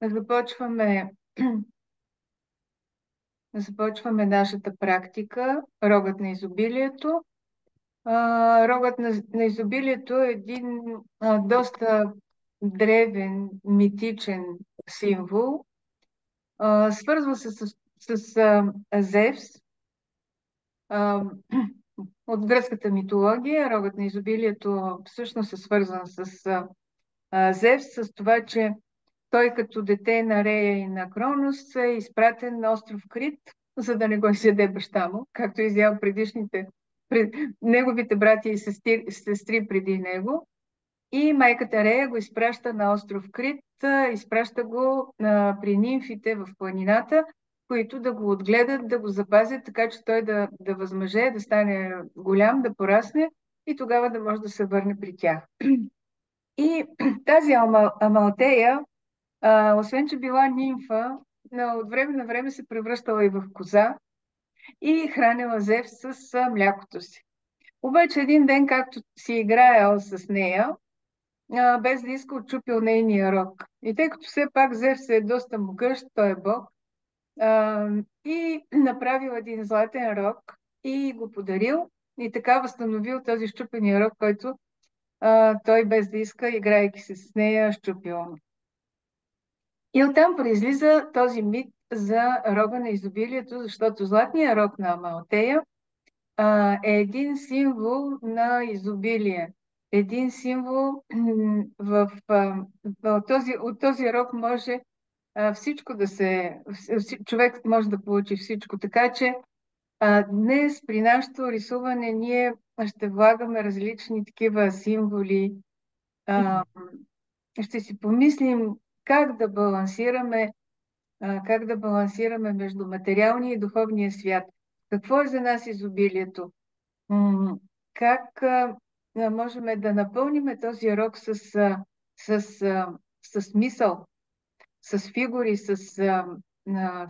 започваме, започваме нашата практика, рогът на изобилието. Рогът на изобилието е един доста древен, митичен символ. Свързва се с Зевс. А, от гръцката митология рогът на изобилието всъщност е свързан с Зевс, с това, че той като дете на Рея и на Кронос е изпратен на остров Крит, за да не го изяде баща му, както изял неговите братя и сестри преди него. И майката Рея го изпраща на остров Крит, изпраща го при нимфите в планината, които да го отгледат, да го запазят, така че той да възмъже, да стане голям, да порасне и тогава да може да се върне при тях. И тази Амалтея, освен че била нимфа, но от време на време се превръщала и в коза и хранила Зевс с млякото си. Обаче един ден, както си играел с нея, без да иска, отчупил нейния рог. И тъй като все пак Зевс е доста могъщ, той е бог, и направил един златен рог и го подарил, и така възстановил този щупения рог, който той без да иска, играйки се с нея, щупил. И оттам произлиза този мит за рога на изобилието, защото златният рог на Амалтея е един символ на изобилие. Един символ от този рог може всичко човек може да получи всичко. Така че днес при нашето рисуване ние ще влагаме различни такива символи. Ще си помислим как да балансираме как да балансираме между материалния и духовния свят. Какво е за нас изобилието? Как можем да напълним този рок с смисъл, с фигури,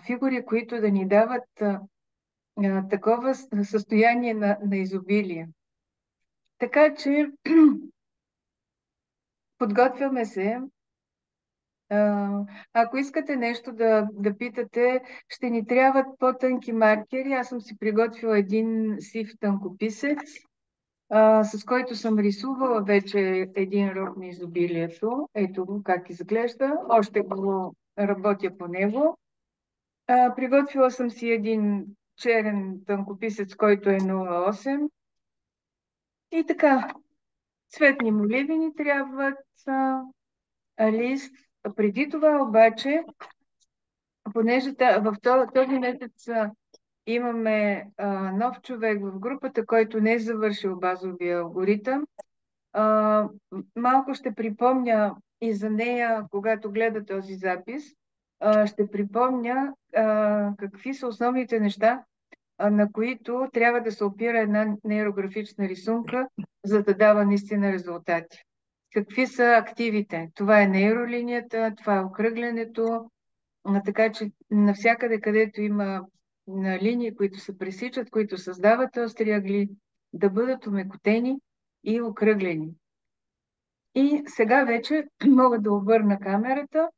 фигури, които да ни дават такова състояние на изобилие. Така че подготвяме се. Ако искате нещо да питате, ще ни трябват по-тънки маркери. Аз съм си приготвила един сив тънкописец, с който съм рисувала вече един рог на изобилието. Ето го как изглежда. Още го работя по него. Приготвила съм си един черен тънкописец, който е 0,8. И така, цветни моливи ни трябват, лист. Преди това обаче, понеже в този месец имаме нов човек в групата, който не е завършил базовия алгоритъм, малко ще припомня и за нея, когато гледа този запис, ще припомня какви са основните неща, на които трябва да се опира една нейрографична рисунка, за да дава наистина резултати. Какви са активите? Това е нейролинията, това е окръглянето, така че навсякъде, където има линии, които се пресичат, които създават остри ъгли, да бъдат омекотени и окръглени. И сега вече мога да обърна камерата,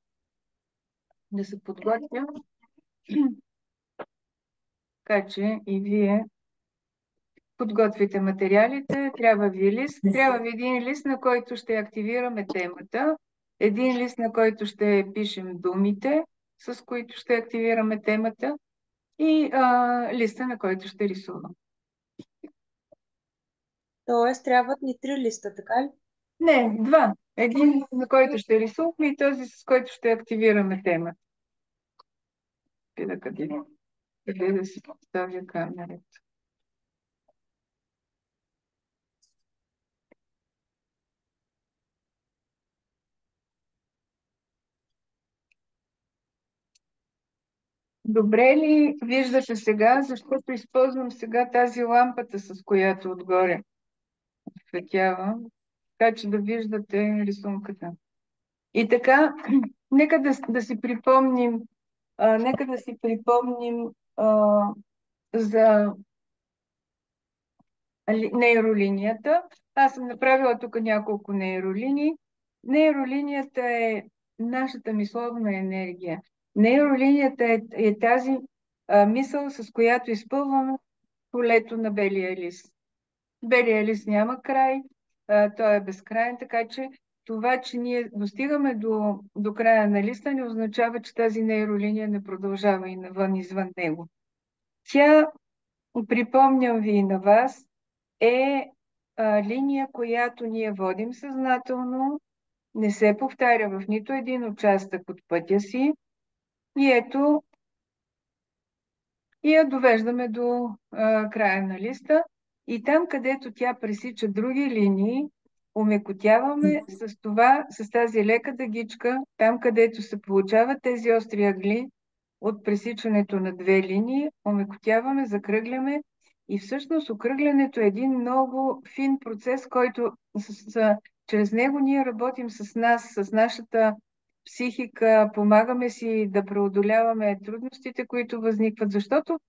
да се подготвя, така че и вие подготвите материалите. Трябва ви лист. Трябва ви един лист, на който ще активираме темата, един лист, на който ще пишем думите, с които ще активираме темата, и листа, на който ще рисувам. Тоест, трябват ни 3 листа, така ли? Не, два. Един, на който ще рисуваме, и този, с който ще активираме темата. Къде да си поставя камерата? Добре ли виждате сега, защото използвам сега тази лампата, с която отгоре светявам, така че да виждате рисунката. И така, нека да си припомним, за нейролинията. Аз съм направила тук няколко нейролинии. Нейролинията е нашата мисловна енергия. Нейролинията е тази мисъл, с която изпълваме полето на белия лист. Белия лист няма край, той е безкрайен, така че това, че ние достигаме до края на листа, не означава, че тази нейролиния не продължава и навън, извън него. Тя, припомням ви и на вас, е линия, която ние водим съзнателно, не се повтаря в нито един участък от пътя си и ето, и я довеждаме до края на листа. И там, където тя пресича други линии, омекотяваме с това, с тази лека дъгичка, там, където се получават тези остри ъгли от пресичането на две линии, омекотяваме, закръгляме и всъщност окръглянето е един много фин процес, който чрез него ние работим с нас, с нашата психика, помагаме си да преодоляваме трудностите, които възникват, защото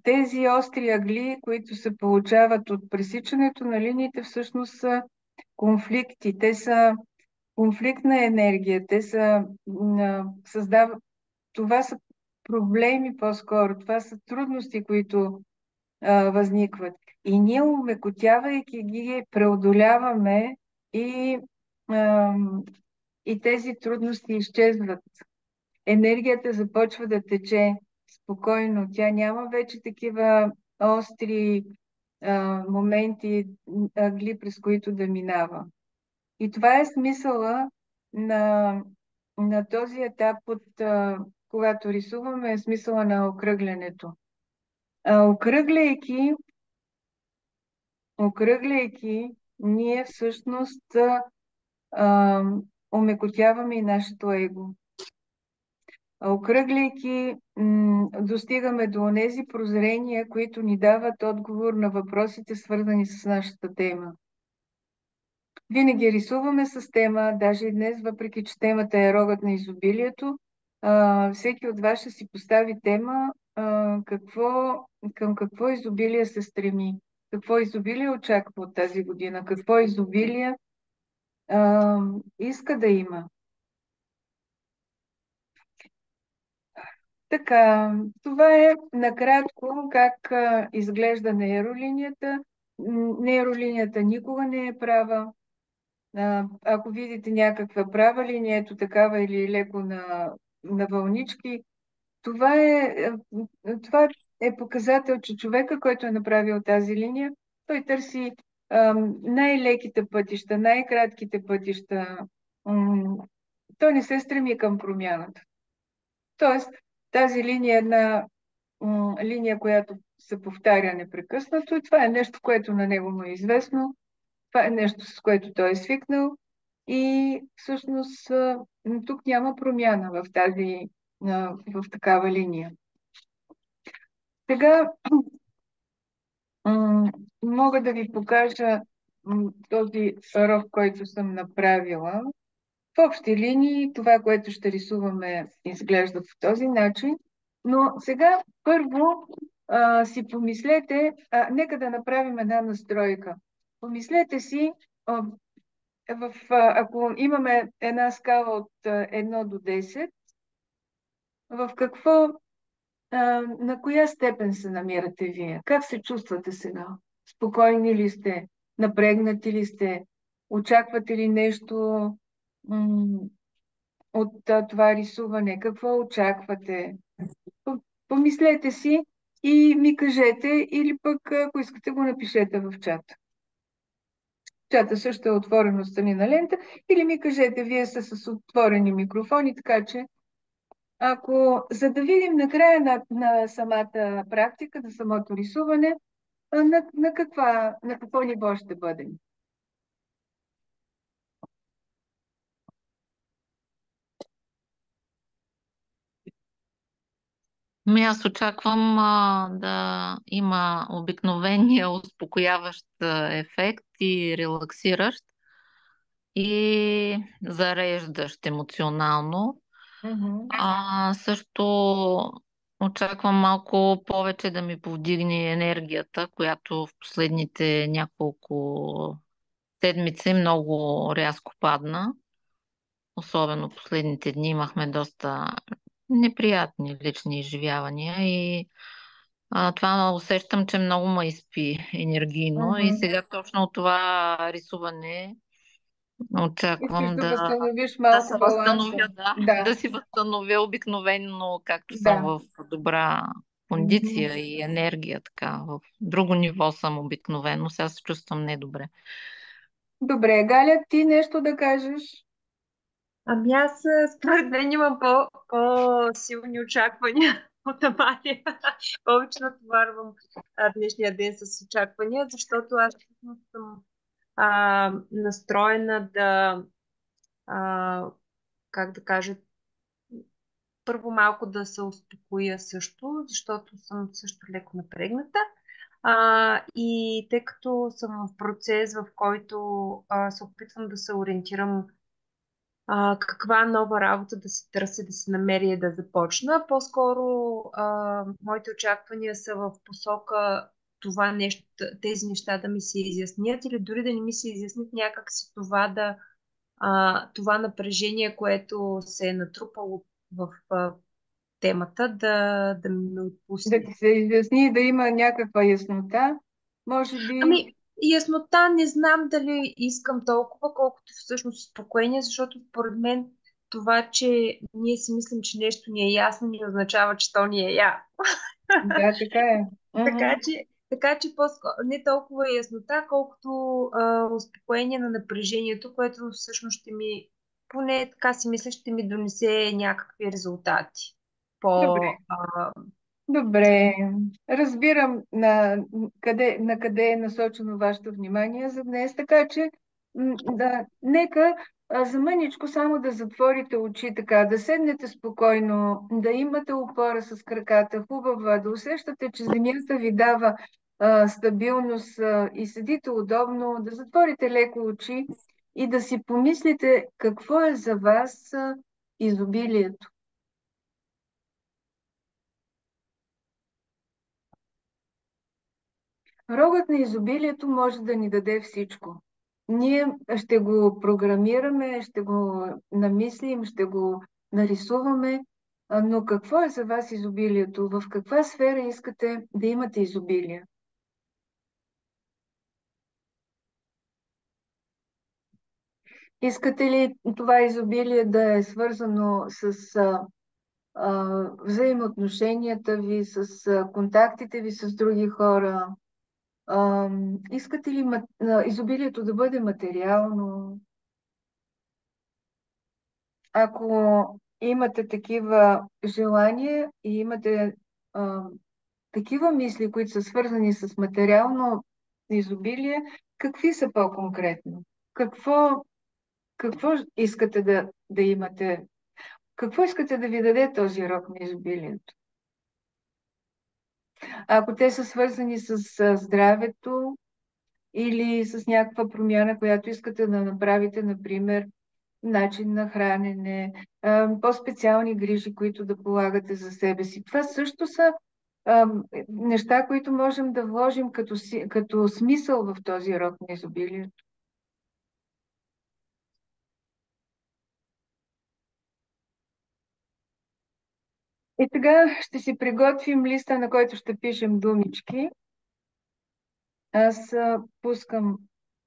тези остри ъгли, които се получават от пресичането на линиите, всъщност са конфликти. Те са конфликтна енергия. Те са създават. Това са проблеми по-скоро. Това са трудности, които възникват. И ние, умекотявайки ги, преодоляваме и, а, и тези трудности изчезват. Енергията започва да тече спокойно. Тя няма вече такива остри моменти, ъгли, през които да минава. И това е смисъла на този етап когато рисуваме, е смисъла на окръглянето. Окръгляйки, ние всъщност а, омекотяваме и нашето его. Окръгляйки, достигаме до тези прозрения, които ни дават отговор на въпросите, свързани с нашата тема. Винаги рисуваме с тема, даже и днес, въпреки че темата е рогът на изобилието, всеки от вас ще си постави тема към какво изобилие се стреми, какво изобилие очаква от тази година, какво изобилие иска да има. Така, това е накратко как изглежда нейролинията. Нейролинията никога не е права. Ако видите някаква права линия, ето такава или леко на вълнички, това е показател, че човека, който е направил тази линия, той търси най-леките пътища, най-кратките пътища. Той не се стреми към промяната. Тоест, тази линия е една линия, която се повтаря непрекъснато и това е нещо, което на него му е известно. Това е нещо, с което той е свикнал и всъщност тук няма промяна в такава линия. Сега мога да ви покажа този ров, който съм направила. В общи линии това, което ще рисуваме, изглежда по този начин, но сега първо си помислете, нека да направим една настройка. Помислете си, ако имаме една скала от 1 до 10, в на коя степен се намирате вие? Как се чувствате сега? Спокойни ли сте? Напрегнати ли сте? Очаквате ли нещо от това рисуване? Какво очаквате? Помислете си и ми кажете, или пък, ако искате, го напишете в чата. Чата също е отворено страни на лента, или ми кажете, вие сте с отворени микрофони, така че за да видим накрая на самата практика, на самото рисуване, на какво ниво ще бъдем. Аз очаквам да има обикновения успокояващ ефект и релаксиращ и зареждащ емоционално. Също очаквам малко повече да ми повдигне енергията, която в последните няколко седмици много рязко падна. Особено последните дни имахме доста неприятни лични изживявания и това усещам, че много ме изпи енергийно и Мгм. сега точно от това рисуване Искаш очаквам да да, възстановиш да малко се баланса. възстановя, да Да, си възстановя обикновенно, както съм да. в добра Мгм. кондиция и енергия, така. В друго ниво съм обикновено, сега се чувствам недобре. Добре, Галя, ти нещо да кажеш? Ами аз според мен имам по-силни очаквания от Амалия. Повече натоварвам днешния ден с очаквания, защото аз всъщност съм настроена да, а, как да кажа, първо малко да се успокоя също, защото съм също леко напрегната. И тъй като съм в процес, в който се опитвам да се ориентирам каква нова работа да се търся, да се намери и да започна. По-скоро моите очаквания са в посока това нещо, тези неща да ми се изяснят или дори да не ми се изяснят някакси това напрежение, което се е натрупало в темата, да ме Да отпусне. ти се изясни, да има някаква яснота. Може би, Ами, яснота не знам дали искам толкова, колкото всъщност успокоение, защото според мен това, че ние си мислим, че нещо ни е ясно, не означава, че то ни е ясно. да, така е. Така Мгм. че, така че не толкова яснота, колкото успокоение на напрежението, което всъщност ще ми, поне така си мисля, ще ми донесе някакви резултати. По, Добре. Добре, разбирам на къде е насочено вашето внимание за днес, така че да, нека за мъничко само да затворите очи, така, да седнете спокойно, да имате опора с краката хубава, да усещате, че земята ви дава стабилност и седите удобно, да затворите леко очи и да си помислите какво е за вас изобилието. Рогът на изобилието може да ни даде всичко. Ние ще го програмираме, ще го намислим, ще го нарисуваме, но какво е за вас изобилието? В каква сфера искате да имате изобилие? Искате ли това изобилие да е свързано с взаимоотношенията ви, с контактите ви с други хора? Искате ли изобилието да бъде материално? Ако имате такива желания и имате а, такива мисли, които са свързани с материално изобилие, какви са по-конкретно? Какво, какво искате да имате? Какво искате да ви даде този рок на изобилието? Ако те са свързани с здравето или с някаква промяна, която искате да направите, например, начин на хранене, по-специални грижи, които да полагате за себе си. Това също са неща, които можем да вложим като смисъл в този род на изобилието. И сега ще си приготвим листа, на който ще пишем думички. Аз пускам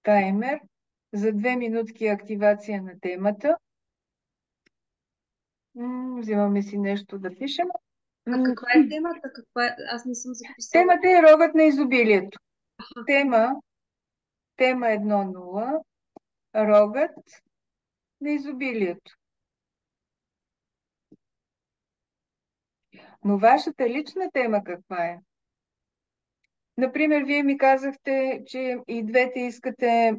таймер за 2 минутки активация на темата. Взимаме си нещо да пишем. а М, каква е темата? Аз не съм записала. Темата е рогът на изобилието. Тема, тема 1.0. Рогът на изобилието. Но вашата лична тема каква е? Например, вие ми казахте, че и двете искате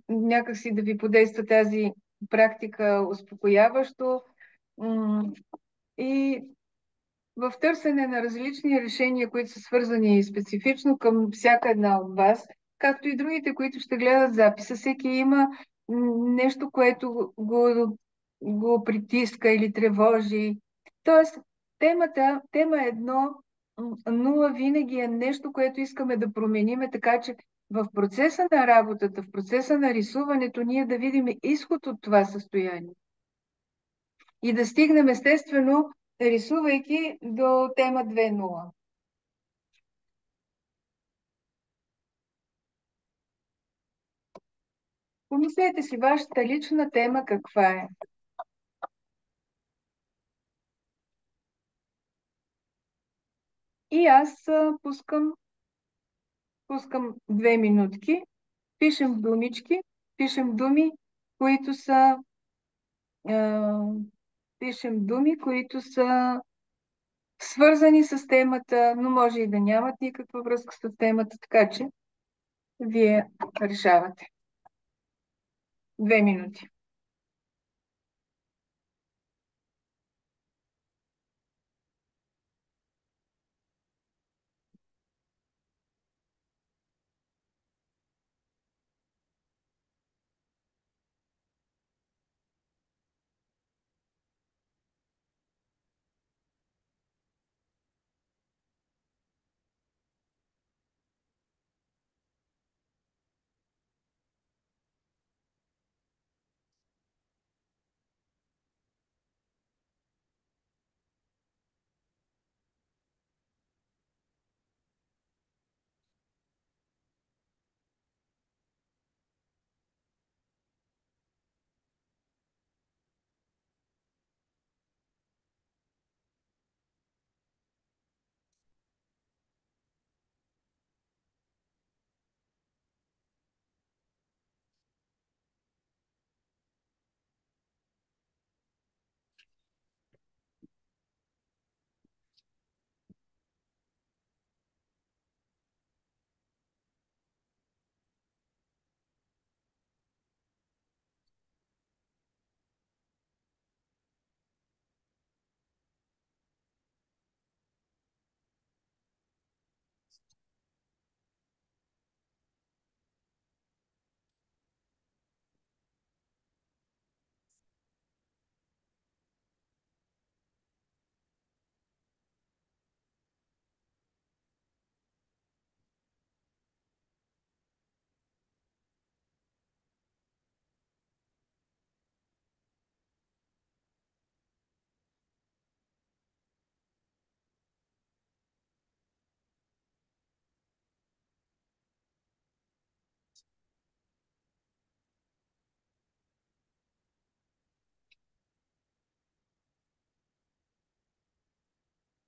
някакси да ви подейства тази практика успокояващо и в търсене на различни решения, които са свързани специфично към всяка една от вас, както и другите, които ще гледат записа. Всеки има нещо, което го притиска или тревожи. Тоест, тема 1.0 винаги е нещо, което искаме да промениме, така че в процеса на работата, в процеса на рисуването, ние да видим изход от това състояние. и да стигнем естествено, рисувайки до тема 2.0. Помислете си вашата лична тема каква е. И аз пускам 2 минутки, пишем думички, пишем думи, които са пишем думи, които са свързани с темата, но може и да нямат никаква връзка с темата, така че вие решавате. 2 минути.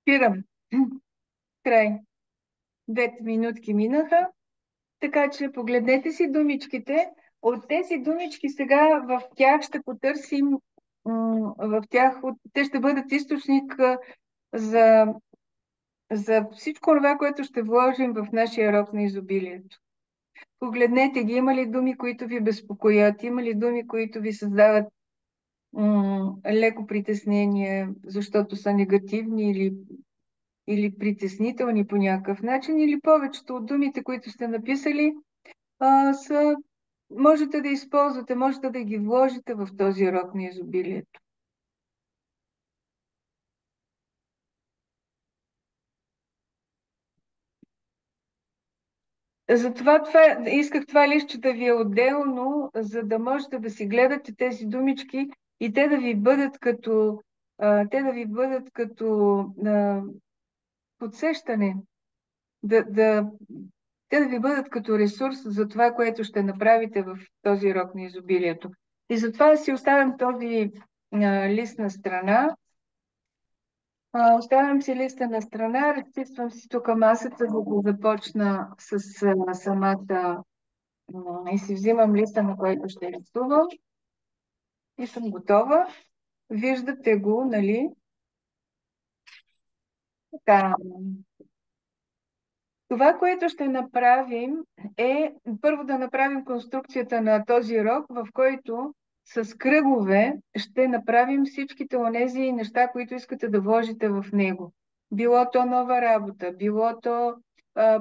Спирам. Край. 2 минутки минаха, така че погледнете си думичките. От тези думички сега в тях ще потърсим, те ще бъдат източник за, за всичко това, което ще вложим в нашия рок на изобилието. Погледнете ги, има ли думи, които ви безпокоят, има ли думи, които ви създават леко притеснение, защото са негативни или притеснителни по някакъв начин, или повечето от думите, които сте написали, можете да използвате, можете да ги вложите в този рок на изобилието. Затова исках това листче да ви е отделно, за да можете да си гледате тези думички и те да ви бъдат като подсещане, те да ви бъдат като ресурс за това, което ще направите в този рок на изобилието. И затова си оставям този лист на страна. Оставям си листа на страна, разчиствам си тук масата, за да започна с самата и си взимам листа, на който ще рисувам. И съм готова. Виждате го, нали? Така. Това, което ще направим е първо да направим конструкцията на този рок, в който с кръгове ще направим всичките онези неща, които искате да вложите в него. Било то нова работа, било то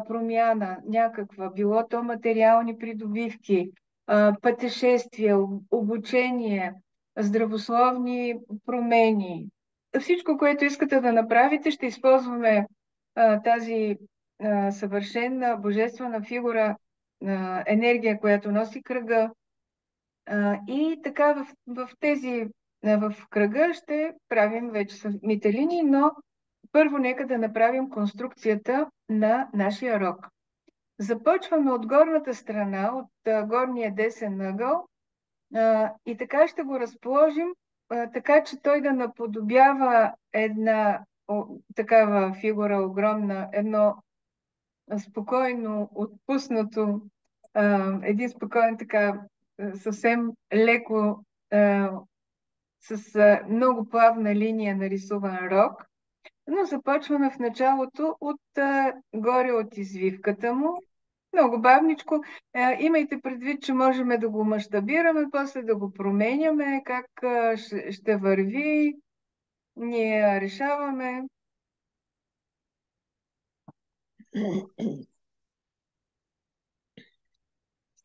промяна някаква, било то материални придобивки, пътешествия, обучение, здравословни промени. Всичко, което искате да направите, ще използваме тази съвършена божествена фигура, енергия, която носи кръга. И така в тези В кръга ще правим вече самите линии, но първо нека да направим конструкцията на нашия рок. Започваме от горната страна, от горния десен ъгъл, и така ще го разположим, така че той да наподобява една такава фигура огромна, едно спокойно отпуснато, един спокоен така съвсем леко, с много плавна линия нарисуван рок, но започваме в началото горе от извивката му, много бавничко. Имайте предвид, че можем да го мащабираме, после да го променяме, как ще върви. Ние решаваме.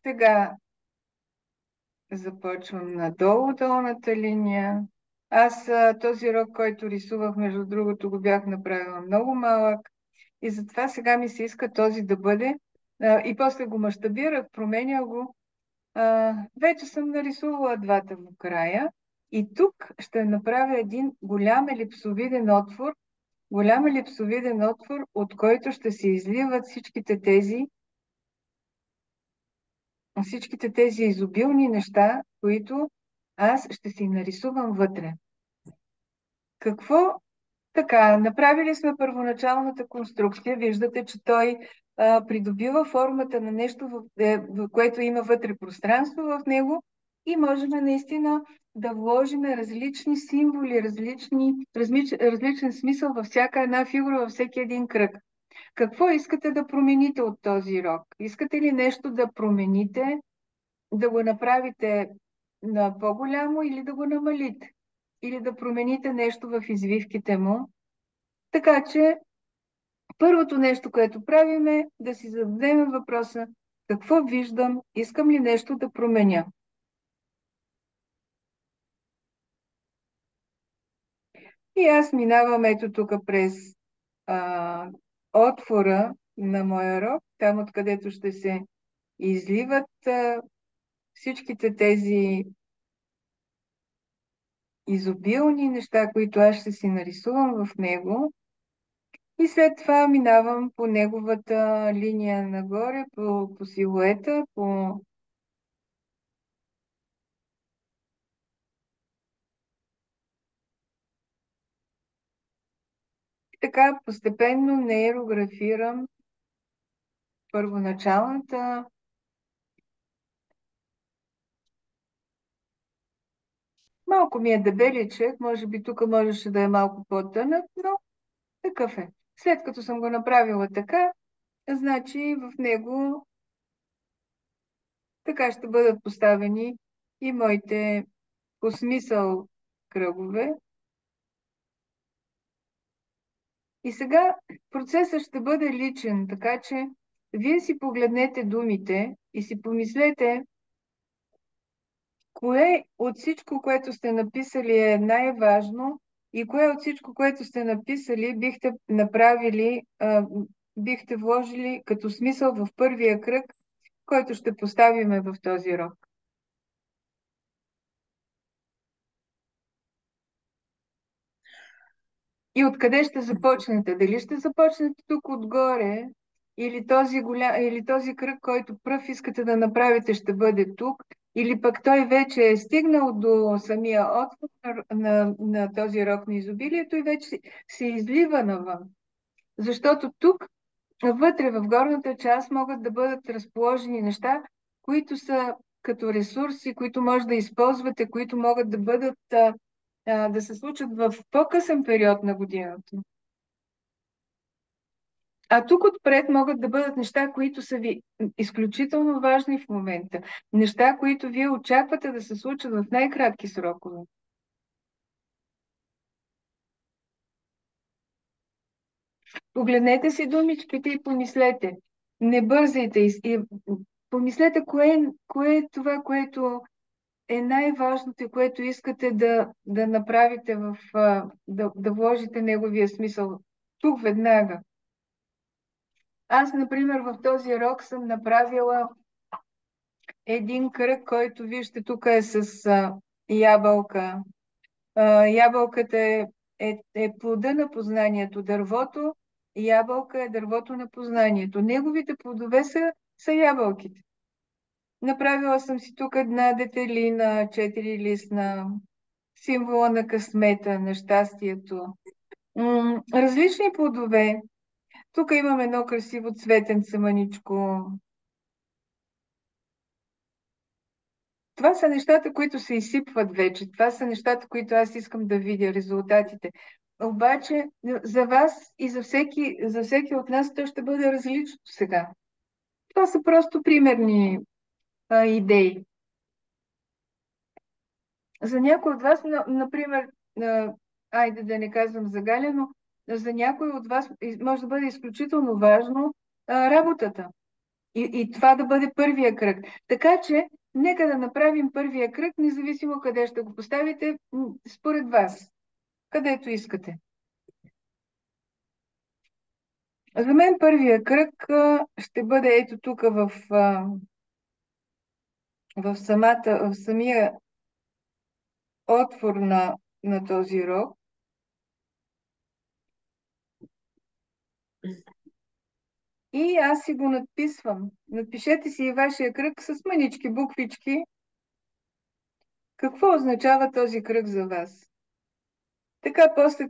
Сега започвам надолу долната линия. Аз този рок, който рисувах, между другото, го бях направила много малък и затова сега ми се иска този да бъде. И после го мащабирах, променя го. Вече съм нарисувала двата в края и тук ще направя един голям елипсовиден отвор, от който ще се изливат всичките тези изобилни неща, които аз ще си нарисувам вътре. Какво? Така, направили сме първоначалната конструкция. Виждате, че той придобива формата на нещо, в което има вътре пространство в него и можем наистина да вложим различни символи, различен смисъл във всяка една фигура, във всеки един кръг. Какво искате да промените от този рок? Искате ли нещо да промените, да го направите на по-голямо или да го намалите? Или да промените нещо в извивките му? Така че първото нещо, което правим, е да си зададем въпроса: какво виждам, искам ли нещо да променя? И аз минавам ето тук през отвора на моя рок, там откъдето ще се изливат всичките тези изобилни неща, които аз ще си нарисувам в него. И след това минавам по неговата линия нагоре, по силуета, така постепенно нейрографирам първоначалната малко ми е дебеличък, може би тук можеше да е малко по-тънък, но такъв е. След като съм го направила така, значи в него така ще бъдат поставени и моите по смисъл кръгове. И сега процесът ще бъде личен, така че вие си погледнете думите и си помислете кое от всичко, което сте написали, е най-важно и кое от всичко, което сте написали, бихте направили, бихте вложили като смисъл в първия кръг, който ще поставиме в този рок. И откъде ще започнете? Дали ще започнете тук отгоре, или този кръг, който пръв искате да направите, ще бъде тук, или пък той вече е стигнал до самия отвор на този рок на изобилието и вече се излива навън. Защото тук, вътре в горната част, могат да бъдат разположени неща, които са като ресурси, които може да използвате, които могат да бъдат да се случат в по-късен период на годината. А тук отпред могат да бъдат неща, които са ви изключително важни в момента. Неща, които вие очаквате да се случат в най-кратки срокове. Погледнете си думичките и помислете. Не бързайте и помислете кое е това, което е най-важното и което искате да направите да вложите неговия смисъл тук веднага. Аз, например, в този рок съм направила един кръг, който вижте тук е с ябълка. Ябълката е плода на познанието. Дървото, ябълка е дървото на познанието. Неговите плодове са ябълките. Направила съм си тук една детелина, 4-листна, символа на късмета, на щастието. Различни плодове. Тук имам едно красиво цветенце мъничко. Това са нещата, които се изсипват вече. Това са нещата, които аз искам да видя, резултатите. Обаче за вас и за всеки от нас то ще бъде различно сега. Това са просто примерни идеи. За някой от вас, например, айде да не казвам за Галя, но за някой от вас може да бъде изключително важно работата. И това да бъде първия кръг. Така че, нека да направим първия кръг, независимо къде ще го поставите, според вас, където искате. За мен първия кръг ще бъде ето тук в самия отвор на този рог. И аз си го надписвам. Напишете си и вашия кръг с мънички буквички. Какво означава този кръг за вас? Така после,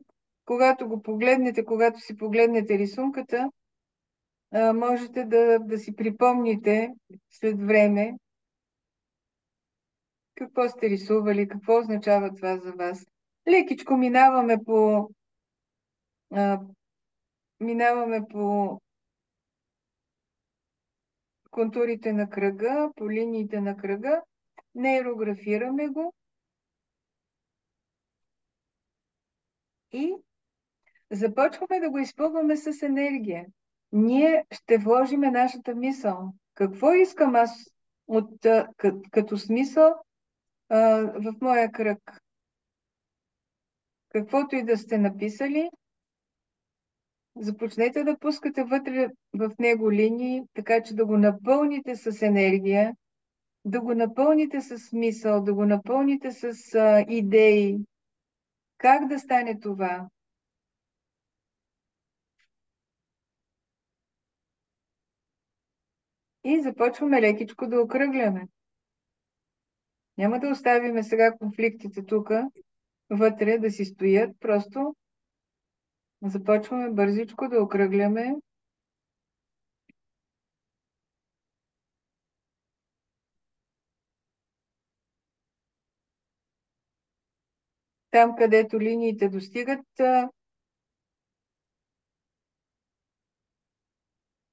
когато го погледнете, когато си погледнете рисунката, можете да си припомните след време какво сте рисували, какво означава това за вас. Лекичко минаваме по контурите на кръга, по линиите на кръга, нейрографираме го и започваме да го изпълваме с енергия. Ние ще вложиме нашата мисъл. Какво искам аз като смисъл в моя кръг? Каквото и да сте написали, започнете да пускате вътре в него линии, така че да го напълните с енергия, да го напълните с мисъл, да го напълните с идеи. Как да стане това? И започваме лекичко да окръгляме. Няма да оставиме сега конфликтите тук, вътре да си стоят, просто започваме бързичко да окръгляме. Там, където линиите достигат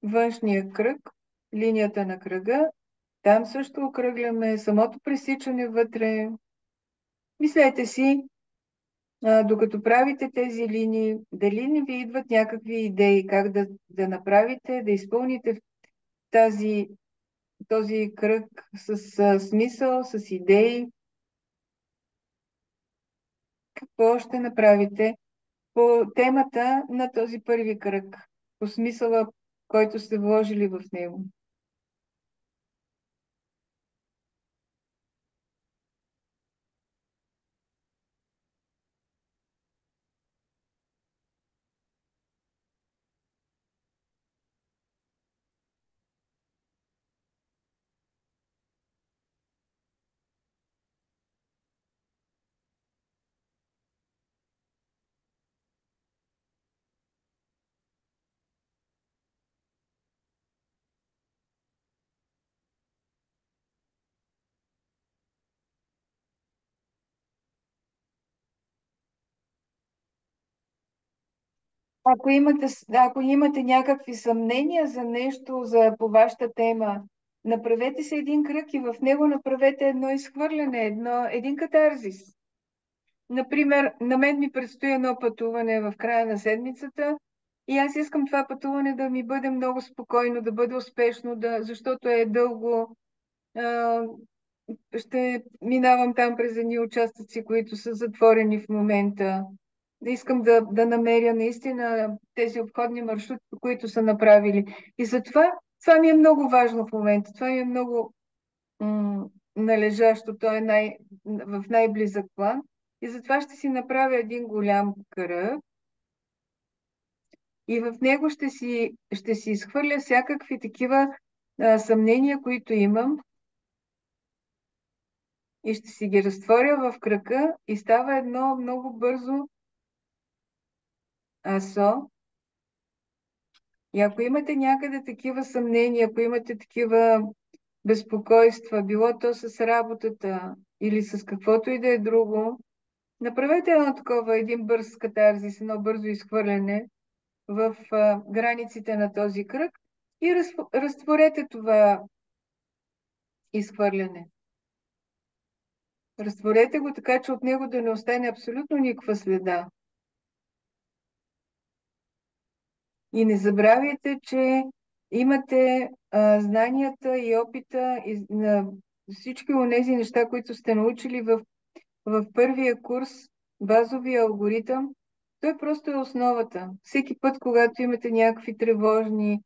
външния кръг, линията на кръга, там също окръгляме самото пресичане вътре. Мислете си, докато правите тези линии, дали не ви идват някакви идеи, как да направите, да изпълните този кръг с смисъл, с идеи. Какво ще направите по темата на този първи кръг, по смисъла, който сте вложили в него? Ако имате някакви съмнения за нещо, по вашата тема, направете се един кръг и в него направете едно изхвърляне, един катарзис. Например, на мен ми предстои едно пътуване в края на седмицата и аз искам това пътуване да ми бъде много спокойно, да бъде успешно, защото е дълго. Ще минавам там през едни участъци, които са затворени в момента. Искам да намеря наистина тези обходни маршрути, които са направили. И затова това ми е много важно в момента. Това ми е много належащо. То е в най-близък план. И затова ще си направя един голям кръг и в него ще си изхвърля всякакви такива съмнения, които имам, и ще си ги разтворя в кръга и става едно много бързо асо. И ако имате някъде такива съмнения, ако имате такива безпокойства, било то с работата или с каквото и да е друго, направете едно такова, един бърз катарзис, едно бързо изхвърляне в границите на този кръг и разтворете това изхвърляне. Разтворете го така, че от него да не остане абсолютно никаква следа. И не забравяйте, че имате знанията и опита на всички от тези неща, които сте научили в първия курс, базовия алгоритъм. Той просто е основата. Всеки път, когато имате някакви тревожни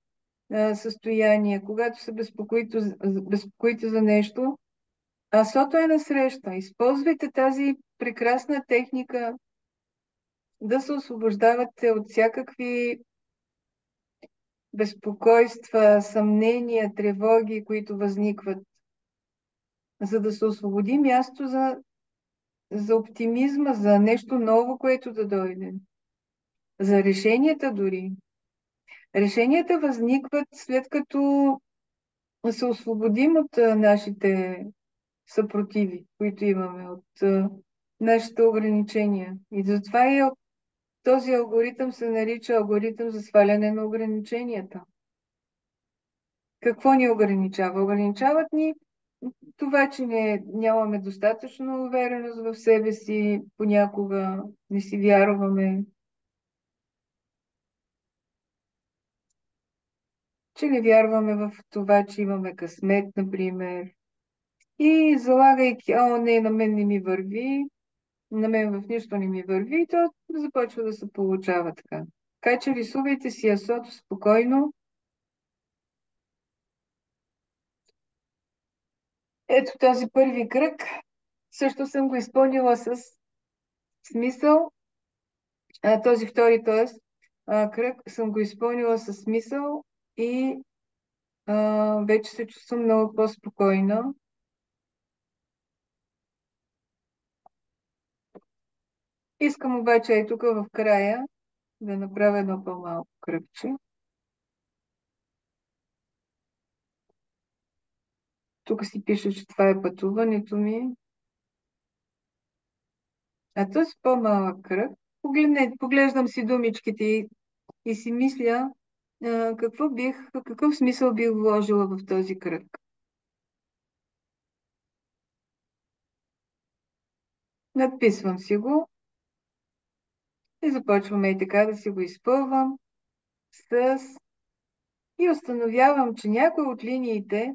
състояния, когато се безпокоите за нещо, асото е насреща. Използвайте тази прекрасна техника да се освобождавате от всякакви безпокойства, съмнения, тревоги, които възникват, за да се освободи място за оптимизма, за нещо ново, което да дойде. За решенията дори. Решенията възникват след като се освободим от нашите съпротиви, които имаме, от нашите ограничения. И затова и този алгоритъм се нарича алгоритъм за сваляне на ограниченията. Какво ни ограничава? Ограничават ни това, че нямаме достатъчно увереност в себе си, понякога не си вярваме, че не вярваме в това, че имаме късмет, например. И залагайки, не, на мен не ми върви, на мен в нищо не ми върви, и то започва да се получава така. Така че рисувайте си ясото спокойно. Ето този първи кръг. Също съм го изпълнила с смисъл. Този втори, т.е. кръг съм го изпълнила с смисъл и вече се чувствам много по-спокойна. Искам обаче и тук в края да направя едно по-малко кръгче. Тук си пише, че това е пътуването ми. А този по-малък кръг, поглеждам си думичките и си мисля какъв смисъл бих вложила в този кръг. Надписвам си го и започваме и така да си го изпълвам и установявам, че някои от линиите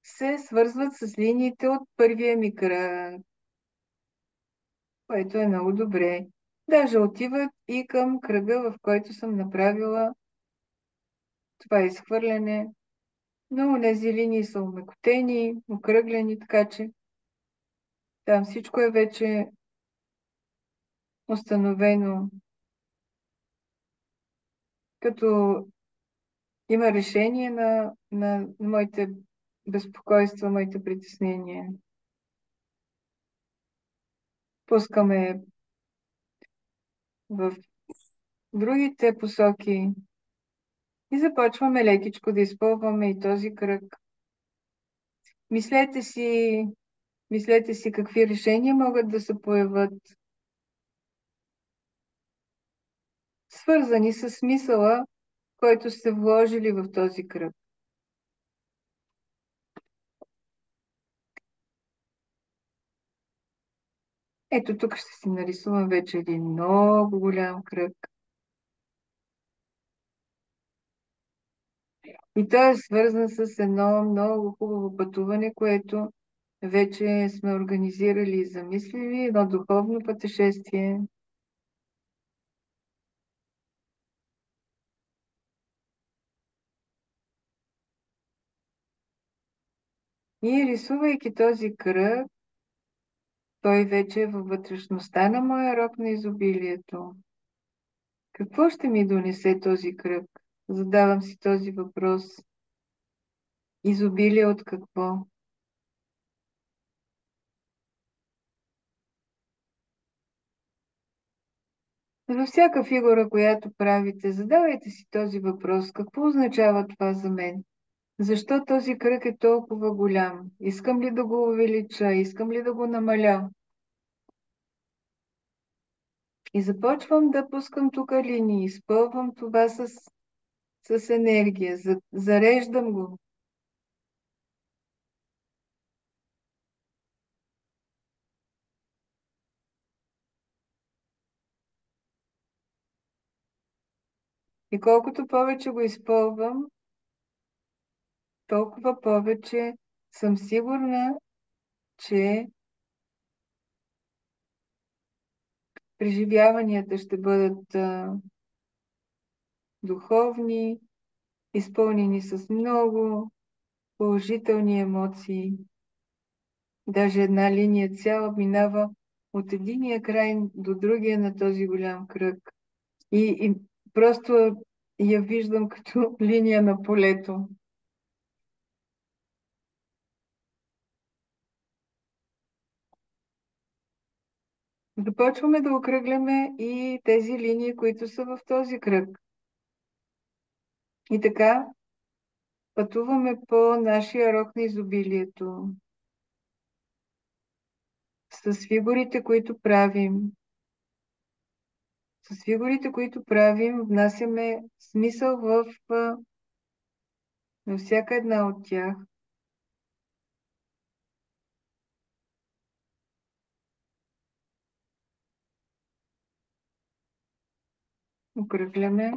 се свързват с линиите от първия ми кръг, което е много добре. Даже отиват и към кръга, в който съм направила това изхвърляне. Но тези линии са омекотени, окръглени, така че там всичко е вече установено, като има решение на моите безпокойства, моите притеснения. Пускаме в другите посоки и започваме лекичко да изпълваме и този кръг. Мислете си какви решения могат да се появят, свързани с смисъла, който сте вложили в този кръг. Ето тук ще си нарисувам вече един много голям кръг. И той е свързан с едно много хубаво пътуване, което вече сме организирали и замислили, едно духовно пътешествие. И рисувайки този кръг, Той вече е във вътрешността на моя рок на изобилието. Какво ще ми донесе този кръг? Задавам си този въпрос. Изобилие от какво? За всяка фигура, която правите, задавайте си този въпрос. Какво означава това за мен? Защо този кръг е толкова голям? Искам ли да го увелича? Искам ли да го намаля? И започвам да пускам тук линии, изпълвам това с енергия, зареждам го. И колкото повече го изпълвам, толкова повече съм сигурна, че преживяванията ще бъдат духовни, изпълнени с много положителни емоции. Даже една линия цяла минава от единия край до другия на този голям кръг. И просто я виждам като линия на полето. Започваме да окръгляме и тези линии, които са в този кръг. И така пътуваме по нашия рок на изобилието. С фигурите, които правим. С фигурите, които правим, внасяме смисъл във всяка една от тях. Окръгляме.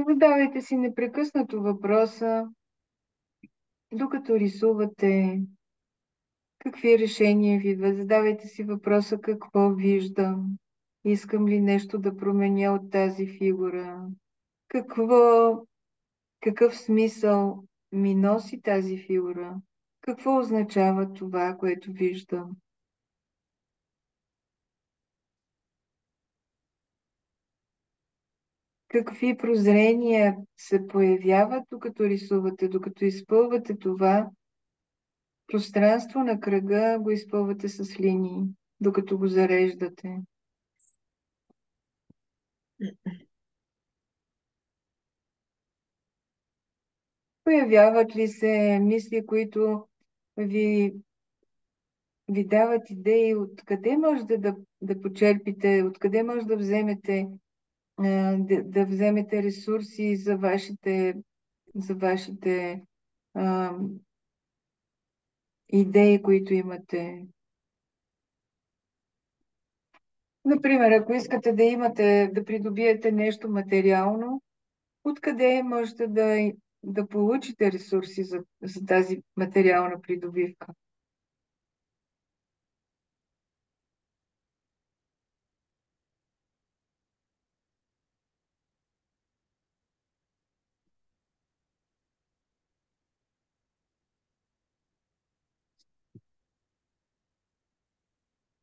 Задавайте си непрекъснато въпроса, докато рисувате, какви решения ви идват. Задавайте си въпроса какво виждам. Искам ли нещо да променя от тази фигура? Какъв смисъл ми носи тази фигура? Какво означава това, което виждам? Какви прозрения се появяват, докато рисувате, докато изпълвате това пространство на кръга, го изпълвате с линии, докато го зареждате. Появяват ли се мисли, които ви, ви дават идеи откъде можете да почерпите, откъде може да вземете, да вземете ресурси за вашите а, идеи, които имате. Например, ако искате да придобиете нещо материално, откъде можете да получите ресурси за тази материална придобивка?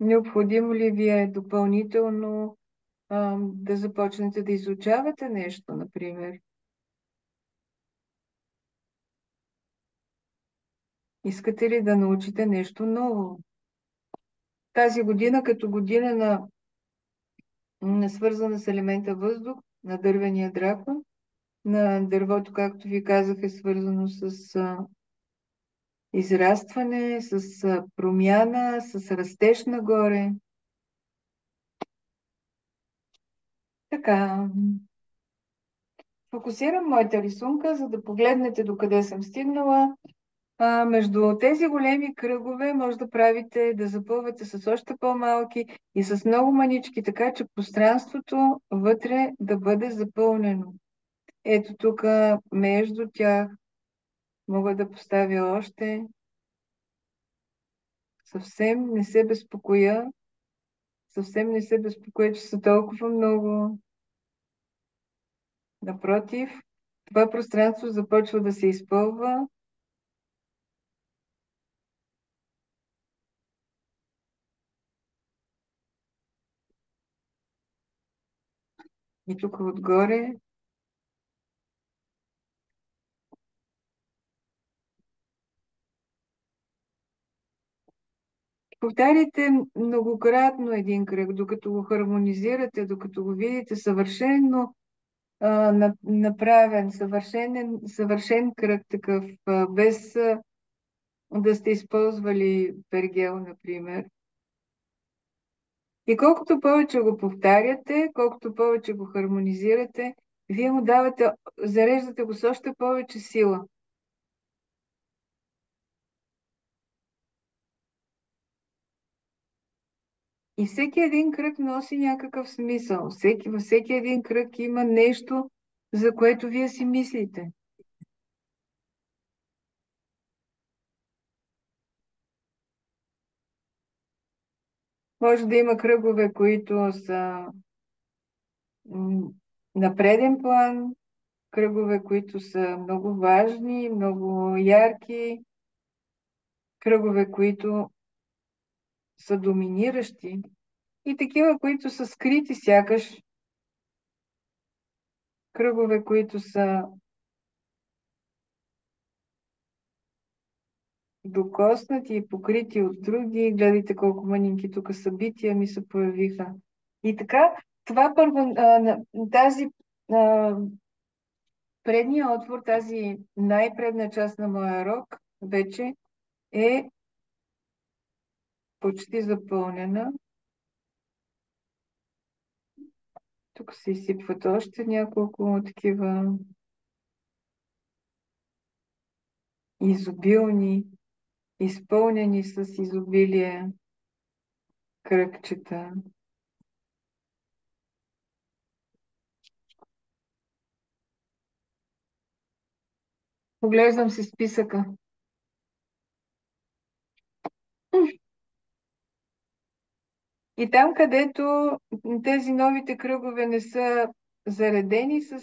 Необходимо ли ви е допълнително да започнете да изучавате нещо, например? Искате ли да научите нещо ново? Тази година, като година свързана с елемента въздух, на дървения дракон, на дървото, както ви казах, е свързано с израстване, с промяна, с растеж нагоре. Така, фокусирам моята рисунка, за да погледнете докъде съм стигнала. Между тези големи кръгове може да правите, да запълвате с още по-малки и с много манички, така че пространството вътре да бъде запълнено. Ето тук, между тях, мога да поставя още. Съвсем не се безпокоя. Съвсем не се безпокоя, че са толкова много. Напротив, това пространство започва да се изпълва. И тук отгоре. Повтаряйте многократно един кръг, докато го хармонизирате, докато го видите съвършено направен, съвършен кръг такъв, без да сте използвали пергел, например. И колкото повече го повтаряте, колкото повече го хармонизирате, вие му давате, зареждате го с още повече сила. И всеки един кръг носи някакъв смисъл. Във всеки един кръг има нещо, за което вие си мислите. Може да има кръгове, които са на преден план, кръгове, които са много важни, много ярки, кръгове, които са доминиращи и такива, които са скрити сякаш, кръгове, които са докоснати и покрити от други. Гледайте колко мънинки тук събития ми се появиха. И така, това първо, тази предния отвор, тази най-предна част на моя рок вече е почти запълнена. Тук се изсипват още няколко такива изобилни, изпълнени с изобилие кръгчета. Поглеждам си списъка. И там, където тези новите кръгове не са заредени с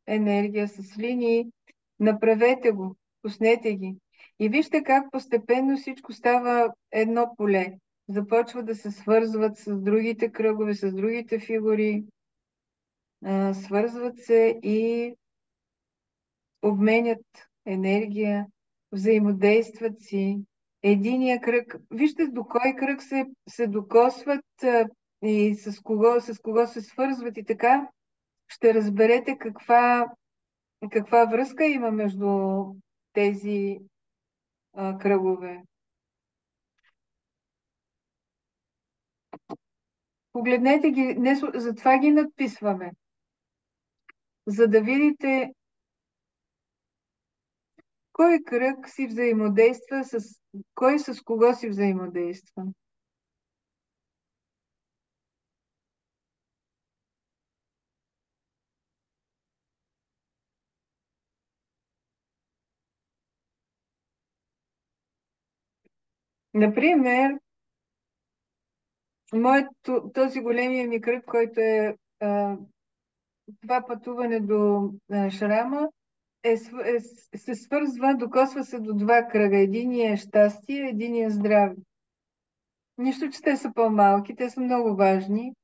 енергия, с линии, направете го, пуснете ги. И вижте как постепенно всичко става едно поле. Започва да се свързват с другите кръгове, с другите фигури. Свързват се и обменят енергия, взаимодействат си. Единия кръг, вижте до кой кръг се докосват и с кого се свързват и така ще разберете каква връзка има между тези кръгове. Погледнете ги, затова ги надписваме, за да видите кой кръг си взаимодейства кой с кого си взаимодейства. Например, този големия ми кръг, който е това пътуване до Шрама, се свързва, докосва се до два кръга. Единия е щастие, единия е здраве. Нищо, че те са по-малки, те са много важни.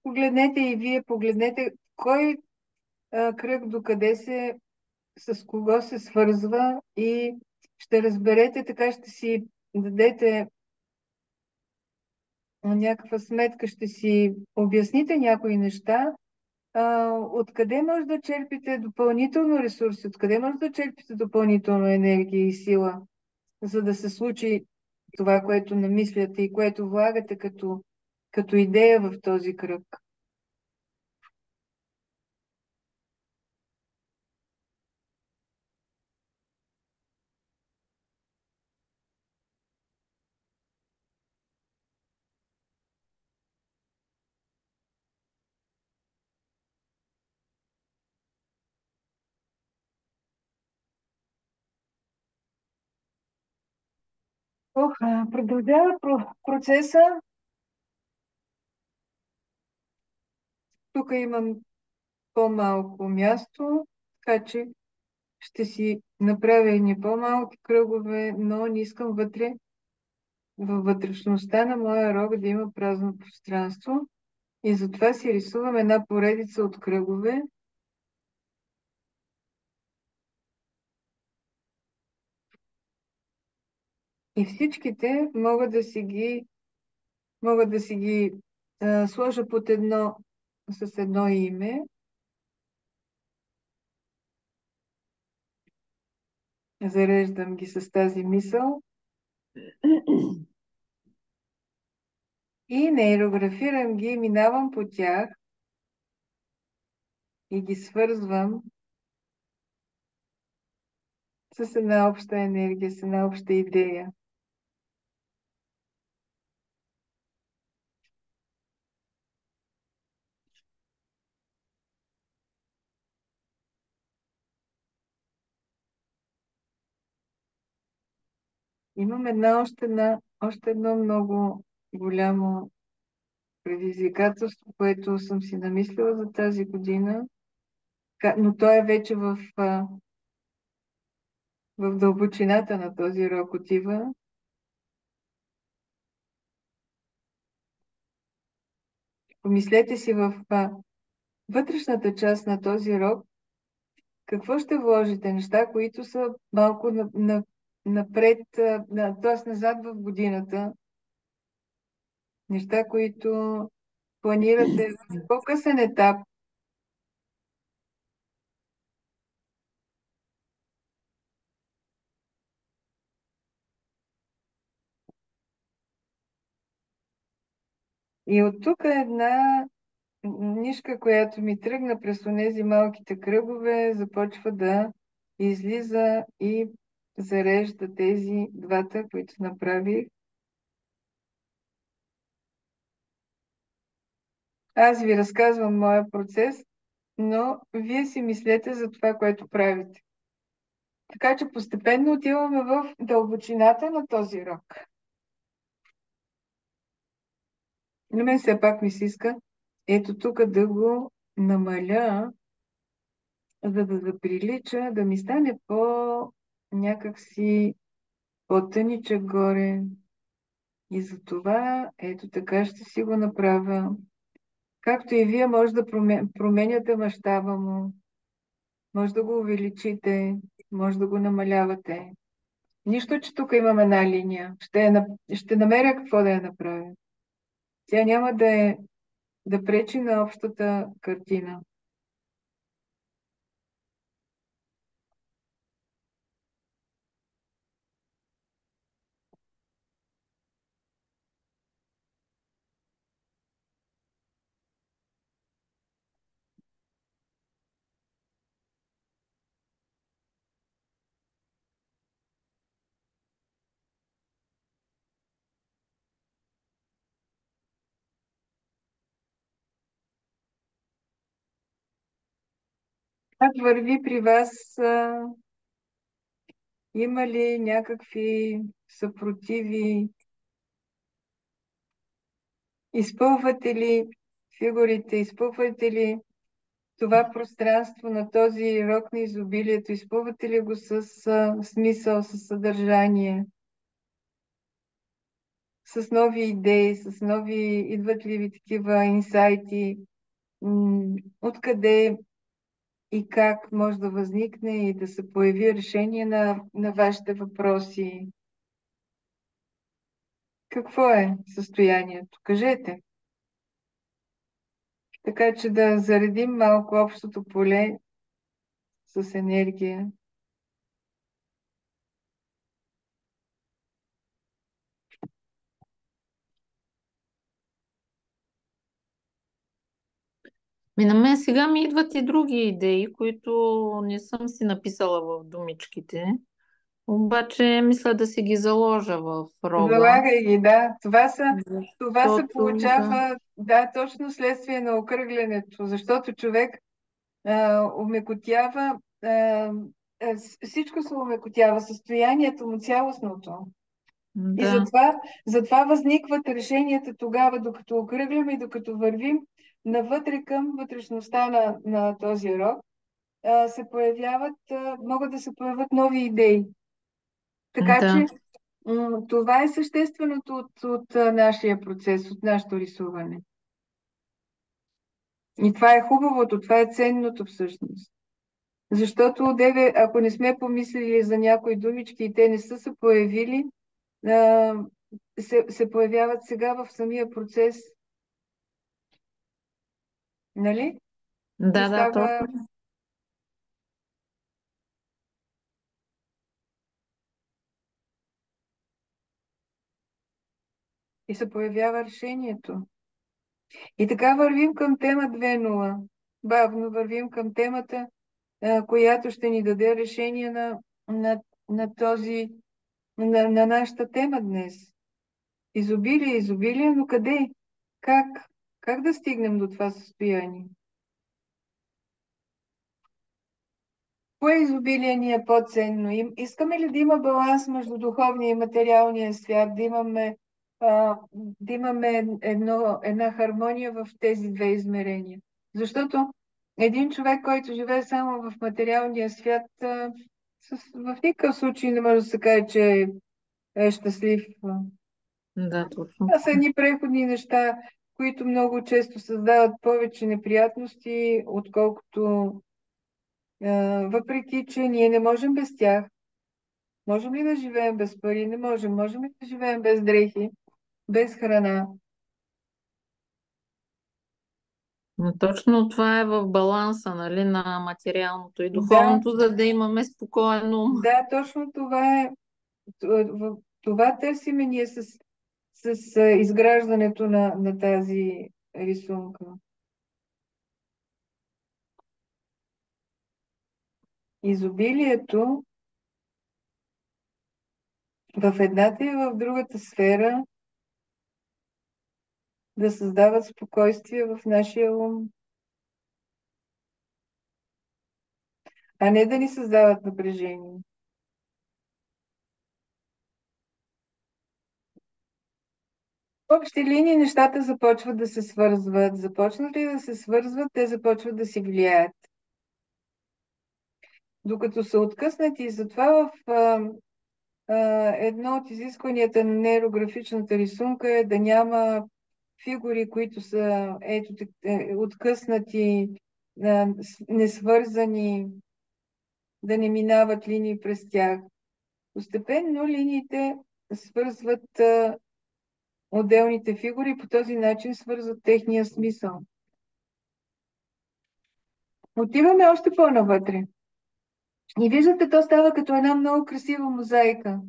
Погледнете и вие, погледнете кой кръг докъде с кого се свързва и ще разберете, така ще си дадете някаква сметка, ще си обясните някои неща. Откъде може да черпите допълнително ресурси, откъде може да черпите допълнително енергия и сила, за да се случи това, което намисляте и което влагате като идея в този кръг. Продължава процеса. Тук имам по-малко място, така че ще си направя едни по-малки кръгове, но не искам вътре, във вътрешността на моя рог да има празно пространство. И затова си рисувам една поредица от кръгове. И всичките мога да си ги сложа под с едно име. Зареждам ги с тази мисъл. И нейрографирам ги, минавам по тях и ги свързвам с една обща енергия, с една обща идея. Имам още едно много голямо предизвикателство, което съм си намислила за тази година, но то е вече в дълбочината на този рок отива. Помислете си в вътрешната част на този рок, какво ще вложите? Неща, които са малко напред, т.е. назад в годината. Неща, които планирате в по-късен етап. И от тук е една нишка, която ми тръгна през тези малките кръгове, започва да излиза и зарежда тези двата, които направих. Аз ви разказвам моя процес, но вие си мислете за това, което правите. Така че постепенно отиваме в дълбочината на този рок. На мен все пак ми се иска ето тук да го намаля, за да заприлича, да ми стане някакси по-тъничък горе. И за това ето така ще си го направя. Както и вие може да променяте мащаба му, може да го увеличите, може да го намалявате. Нищо, че тук имам една линия. Ще намеря какво да я направя. Тя няма да пречи на общата картина. Как върви при вас? Има ли някакви съпротиви? Изпълвате ли фигурите? Изпълвате ли това пространство на този рок на изобилието? Изпълвате ли го с смисъл, с съдържание? С нови идеи, идват ли ви такива инсайти? Откъде и как може да възникне и да се появи решение на вашите въпроси? Какво е състоянието? Кажете. Така че да заредим малко общото поле с енергия. На мен сега ми идват и други идеи, които не съм си написала в думичките. Обаче мисля да си ги заложа в Залагай Робланс, ги, да. Това се защото да. получава, да, точно следствие на окръглянето, защото човек омекотява, всичко се омекотява, състоянието му цялостното. И Да, затова възникват решенията тогава, докато окръгляме и докато вървим навътре към вътрешността на този род, могат да се появят нови идеи. Така че да. това е същественото от нашия процес, от нашето рисуване. И това е хубавото, това е ценното всъщност. Защото, деве, ако не сме помислили за някои думички и те не са се появили, а, се появяват сега в самия процес, нали? И Да, да, става, точно. и се появява решението. И така вървим към тема 2.0. Бавно вървим към темата, която ще ни даде решение на, на този, на нашата тема днес. Изобилие, изобилие, но къде? Как? Как да стигнем до това състояние? Кое изобилие ни е по-ценно? Искаме ли да има баланс между духовния и материалния свят, да имаме една хармония в тези две измерения? Защото един човек, който живее само в материалния свят, в никакъв случай не може да се каже, че е щастлив. Да, точно Това са така. едни преходни неща, които много често създават повече неприятности, отколкото въпреки, че ние не можем без тях. Можем ли да живеем без пари? Не можем. Можем ли да живеем без дрехи, без храна? Но точно това е в баланса, нали, на материалното и Да, духовното, за да имаме спокоен ум. да, точно това е. Това търсиме ние с изграждането на тази рисунка. Изобилието в едната и в другата сфера да създават спокойствие в нашия ум, а не да ни създават напрежение. В общи линии нещата започват да се свързват. Започнат ли да се свързват, те започват да си влияят. Докато са откъснати, и затова едно от изискванията на нейрографичната рисунка е да няма фигури, които са откъснати, несвързани, да не минават линии през тях. Постепенно линиите свързват отделните фигури и по този начин свързват техния смисъл. Отиваме още по-навътре. И виждате, то става като една много красива мозайка.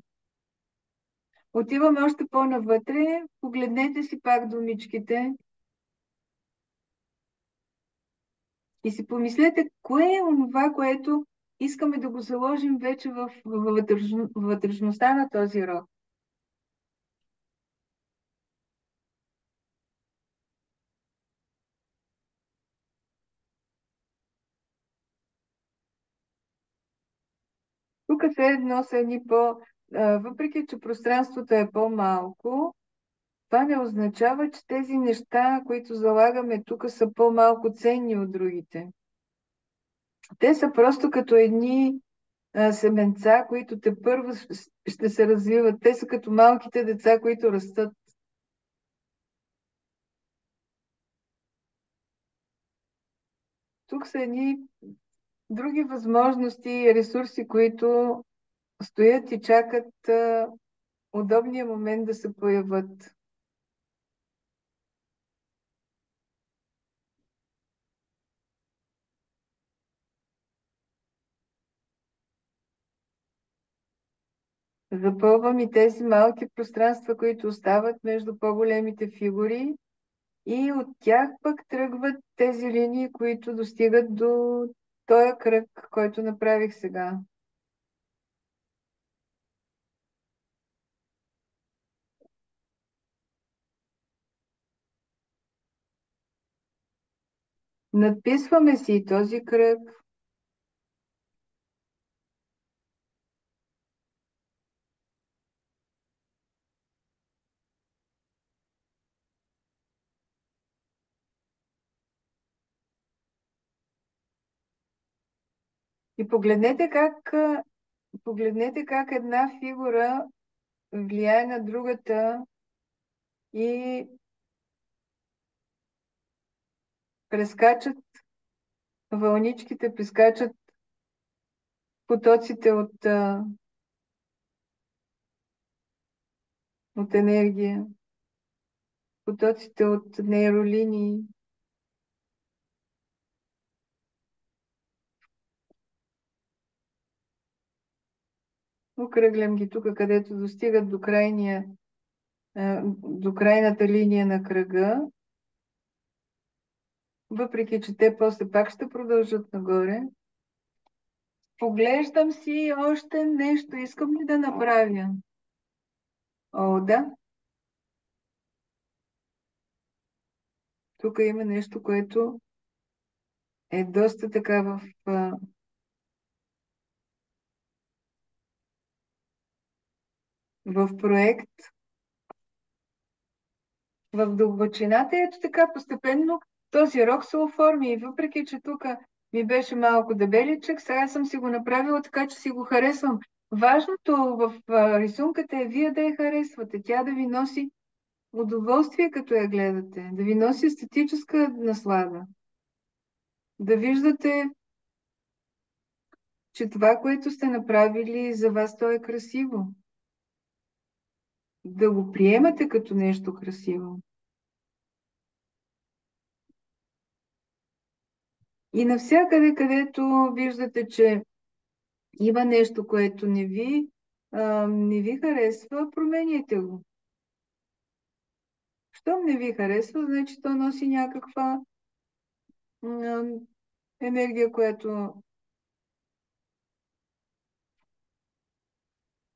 Отиваме още по-навътре, погледнете си пак думичките и си помислете, кое е онова, което искаме да го заложим вече в вътрешността на този род. Тук все едно са едни въпреки, че пространството е по-малко, това не означава, че тези неща, които залагаме тук, са по-малко ценни от другите. Те са просто като едни семенца, които те първо ще се развиват. Те са като малките деца, които растат. Тук са едни други възможности и ресурси, които стоят и чакат удобния момент да се появят. Запълвам и тези малки пространства, които остават между по-големите фигури И от тях пък тръгват тези линии, които достигат до този кръг, който направих сега. Надписваме си този кръг. И погледнете как една фигура влияе на другата и прескачат вълничките, прескачат потоците от енергия, потоците от нейролинии. Окръглям ги тук, където достигат до крайната линия на кръга, въпреки че те после пак ще продължат нагоре. Поглеждам си още нещо, искам ли да направя? О, да. Тук има нещо, което е доста така в проект. В дълбочината ето така постепенно този рок се оформи и въпреки, че тук ми беше малко дебеличък, сега съм си го направила така, че си го харесвам. Важното в рисунката е вие да я харесвате, тя да ви носи удоволствие, като я гледате, да ви носи естетическа наслада, да виждате, че това, което сте направили, за вас то е красиво, да го приемате като нещо красиво. И навсякъде, където виждате, че има нещо, което не ви харесва, променяйте го. Щом не ви харесва, значи то носи някаква енергия, която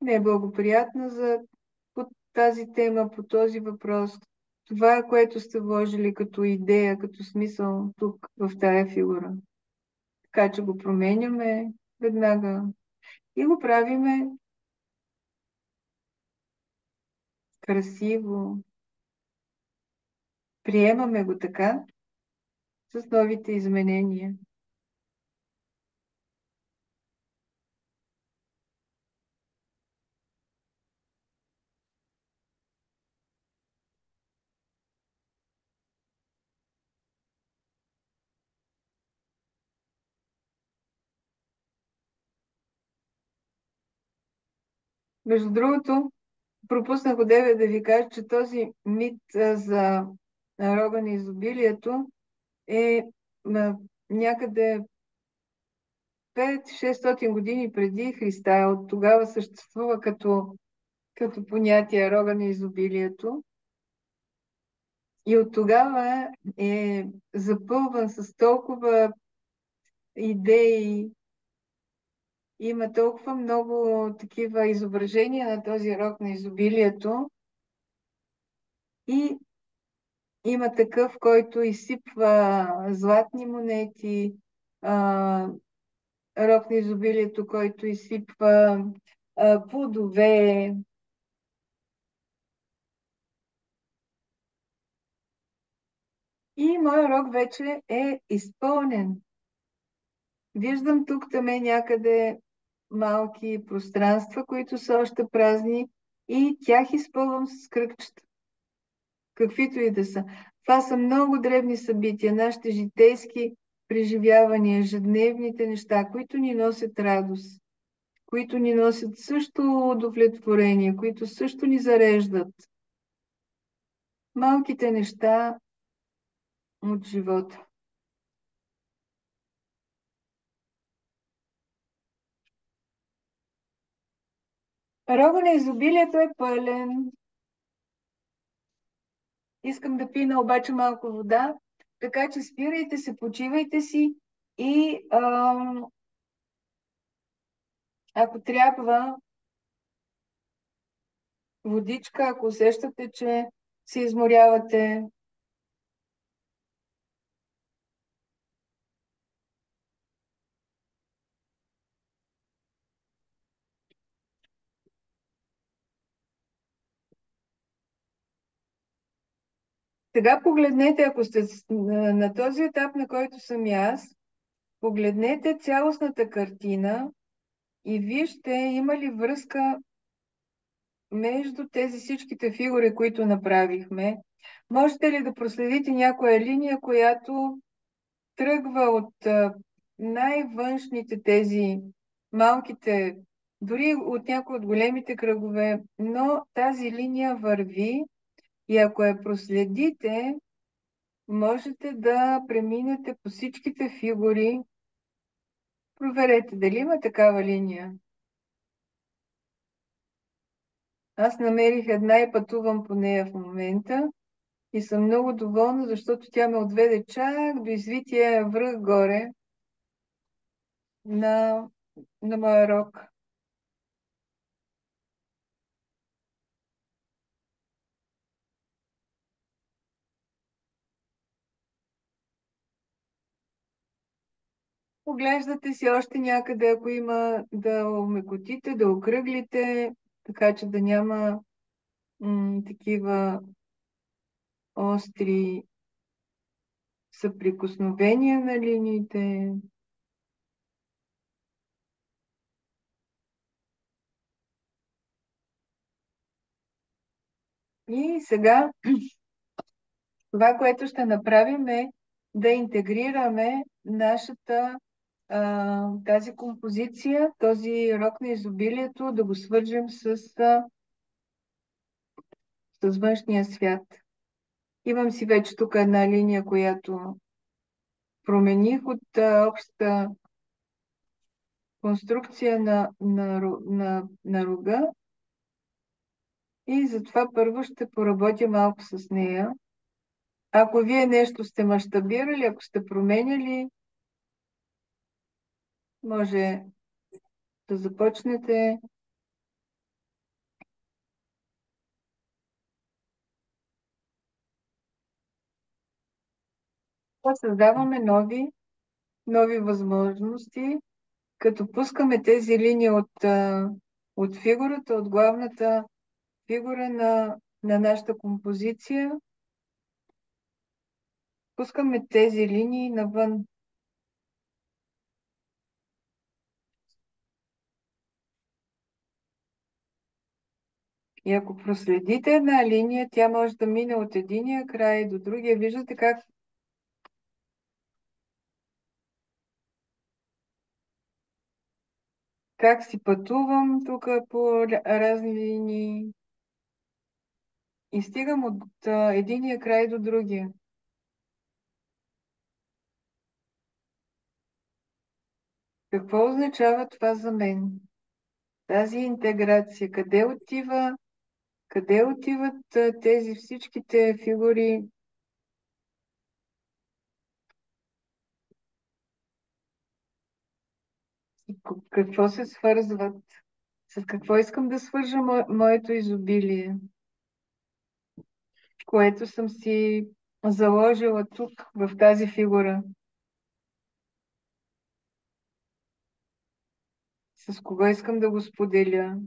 не е благоприятна по тази тема, по този въпрос. Това, което сте вложили като идея, като смисъл тук, в тая фигура. Така че го променяме веднага и го правиме красиво. Приемаме го така, с новите изменения. Между другото, пропуснах одеве да ви кажа, че този мит за рога на изобилието е някъде 5-600 години преди Христа. От тогава съществува като понятие рога на изобилието. И от тогава е запълван с толкова идеи, има толкова много такива изображения на този рог на изобилието и има такъв, който изсипва златни монети, рог на изобилието, който изсипва плодове. И моят рог вече е изпълнен. Виждам тук там някъде малки пространства, които са още празни и тях изпълвам с кръгчета, каквито и да са. Това са много дребни събития, нашите житейски преживявания, ежедневните неща, които ни носят радост, които ни носят също удовлетворение, които също ни зареждат. Малките неща от живота. Рога на изобилието е пълен. Искам да пина обаче малко вода, така че спирайте се, почивайте си и ако трябва водичка, ако усещате, че се изморявате. Сега погледнете, ако сте на този етап, на който съм и аз, погледнете цялостната картина и вижте има ли връзка между тези всичките фигури, които направихме. Можете ли да проследите някоя линия, която тръгва от най-външните тези малките, дори от някои от големите кръгове, но тази линия върви и ако я проследите, можете да преминете по всичките фигури. Проверете дали има такава линия. Аз намерих една и пътувам по нея в момента и съм много доволна, защото тя ме отведе чак до извития връх горе на, на моя рок. Оглеждате си още някъде, ако има да омекотите, да окръглите, така че да няма такива остри съприкосновения на линиите. И сега това, което ще направим е да интегрираме тази композиция, този рок на изобилието, да го свържем с външния свят. Имам си вече тук една линия, която промених от общата конструкция на рога и затова първо ще поработя малко с нея. Ако вие нещо сте мащабирали, ако сте променяли, може да започнете. Създаваме нови възможности, като пускаме тези линии от фигурата, от главната фигура на нашата композиция. Пускаме тези линии навън. И ако проследите една линия, тя може да мине от единия край до другия. Виждате как си пътувам тук по разни линии и стигам от единия край до другия. Какво означава това за мен? Тази интеграция, къде отиват тези всичките фигури? Какво се свързват? С какво искам да свържа моето изобилие, което съм си заложила тук, в тази фигура? С кого искам да го споделя?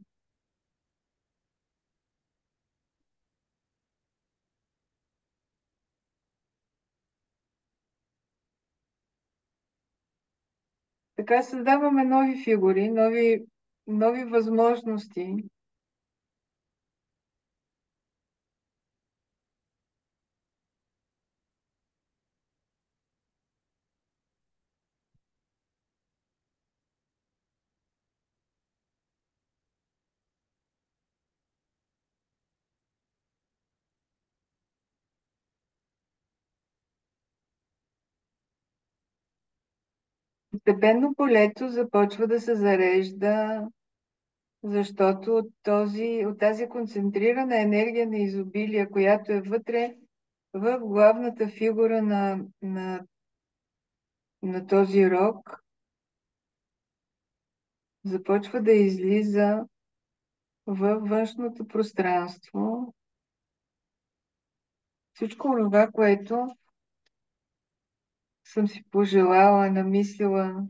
Така създаваме нови фигури, нови възможности. Постепенно полето започва да се зарежда, защото от тази концентрирана енергия на изобилие, която е вътре, в главната фигура на този рок започва да излиза във външното пространство всичко това, което съм си пожелала, намислила.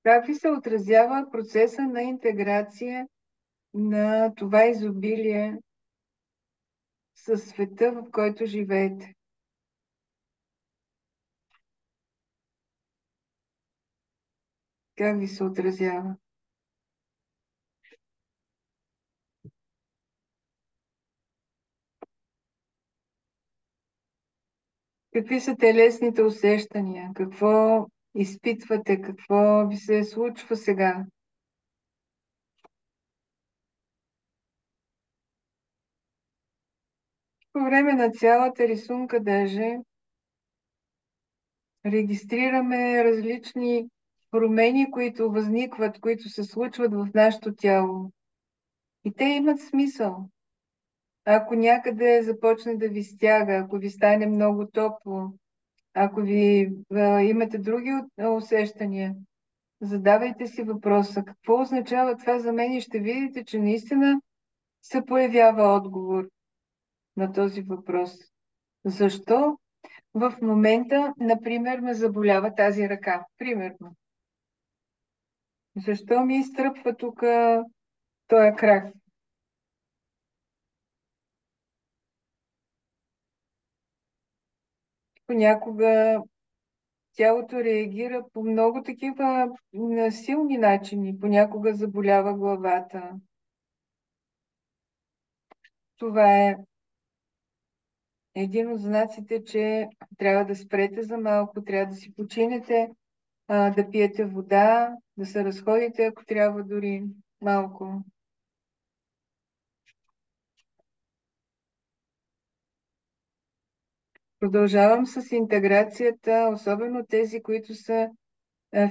Как ви се отразява процеса на интеграция на това изобилие със света, в който живеете? Как ви се отразява? Какви са телесните усещания? Какво изпитвате? Какво ви се случва сега? По време на цялата рисунка даже регистрираме различни промени, които възникват, които се случват в нашето тяло. И те имат смисъл. Ако някъде започне да ви стяга, ако ви стане много топло, ако ви имате други усещания, задавайте си въпроса, какво означава това за мен и ще видите, че наистина се появява отговор на този въпрос. Защо в момента, например, ме заболява тази ръка? Примерно. Защо ми изтръпва тук този крак? Понякога тялото реагира по много такива силни начини. Понякога заболява главата. Това е един от знаците, че трябва да спрете за малко, трябва да си починете, да пиете вода, да се разходите, ако трябва дори малко. Продължавам с интеграцията, особено тези, които са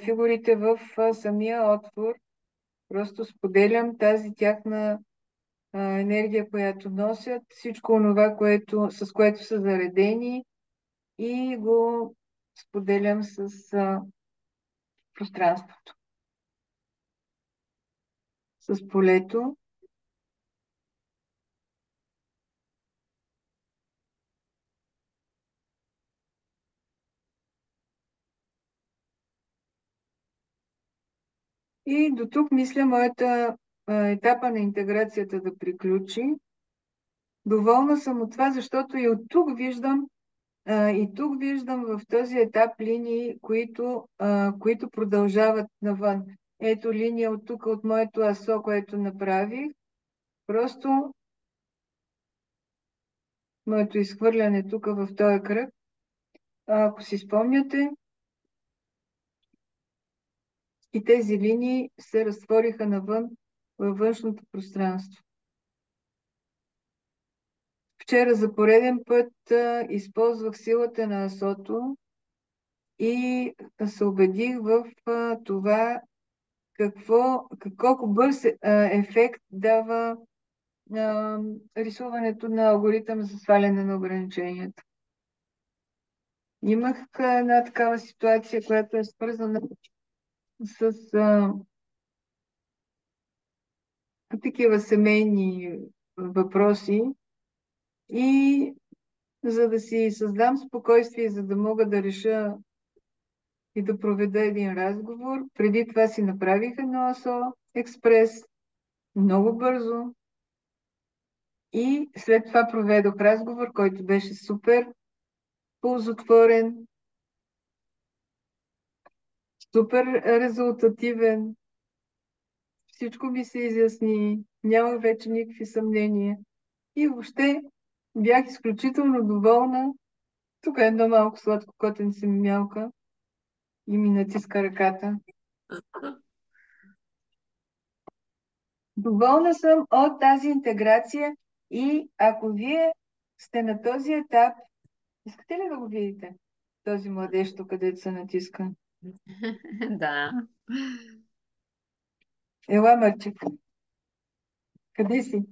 фигурите в самия отвор. Просто споделям тази тяхна енергия, която носят, всичко онова, с което са заредени и го споделям с пространството, с полето. И до тук мисля моята етапа на интеграцията да приключи. Доволна съм от това, защото и тук виждам в този етап линии, които продължават навън. Ето линия от тук, от моето асо, което направих. Просто моето изхвърляне тук в този кръг. Ако си спомняте, и тези линии се разтвориха навън във външното пространство. Вчера за пореден път използвах силата на асото и се убедих в това колко бърз ефект дава рисуването на алгоритъм за сваляне на ограниченията. Имах една такава ситуация, която е свързана с такива семейни въпроси и за да си създам спокойствие, за да мога да реша и да проведа един разговор, преди това си направих едно АСО експрес, много бързо и след това проведох разговор, който беше супер ползотворен, супер резултативен. всичко ми се изясни, нямах вече никакви съмнения и въобще бях изключително доволна. Тук е едно малко сладко котенце ми мялка и ми натиска ръката. Доволна съм от тази интеграция и ако вие сте на този етап, искате ли да го видите? Този младеж, тук, където се натиска. Да. Ела, Марчик. Къде си?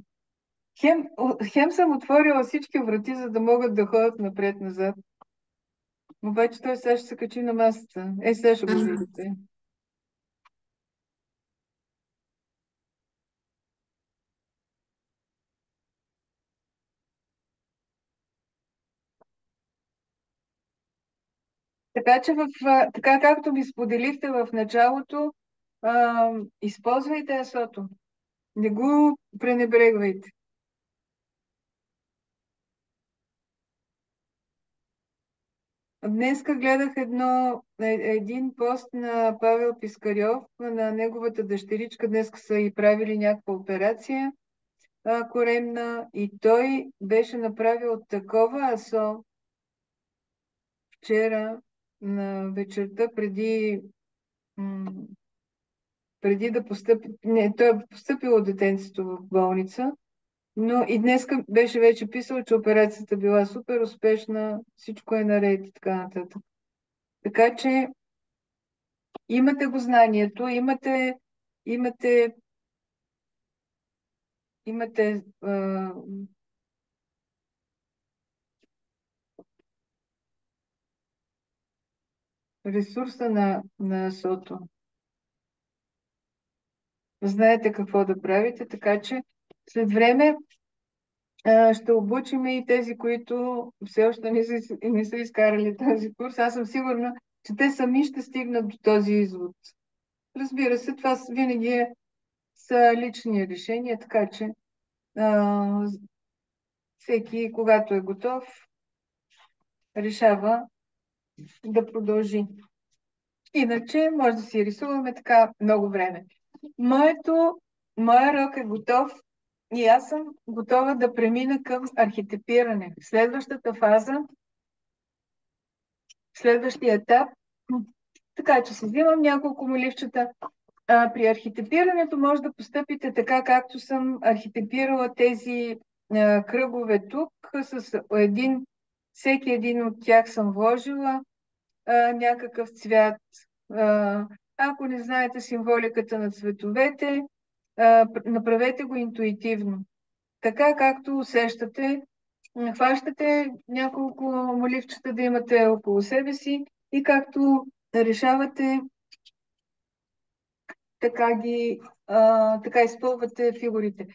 Хем съм отворила всички врати, за да могат да ходят напред-назад. Обаче той сега ще се качи на масата. Сега ще го видите. Така че така както ми споделихте в началото, използвайте асото. Не го пренебрегвайте. Днеска гледах един пост на Павел Пискарьов, на неговата дъщеричка. Днеска са и правили някаква операция коремна и той беше направил такова асо вчера на вечерта преди да постъпи. Не, той е постъпило детенцето в болница, но и днеска беше вече писал, че операцията била супер успешна, всичко е наред и така нататък. Така че имате го знанието, имате ресурса на СОТО. Знаете какво да правите, така че след време ще обучим и тези, които все още не са изкарали този курс. Аз съм сигурна, че те сами ще стигнат до този извод. Разбира се, това винаги са лични решения, така че всеки, когато е готов, решава да продължи. Иначе може да си рисуваме така много време. Моя рок е готов и аз съм готова да премина към архетипиране. Следващата фаза, следващия етап, така че си взимам няколко моливчета. При архетипирането може да постъпите така, както съм архетипирала тези кръгове тук. Всеки един от тях съм вложила някакъв цвят. Ако не знаете символиката на цветовете, направете го интуитивно. Така както усещате, хващате няколко моливчета да имате около себе си и както решавате, така изпълвате фигурите.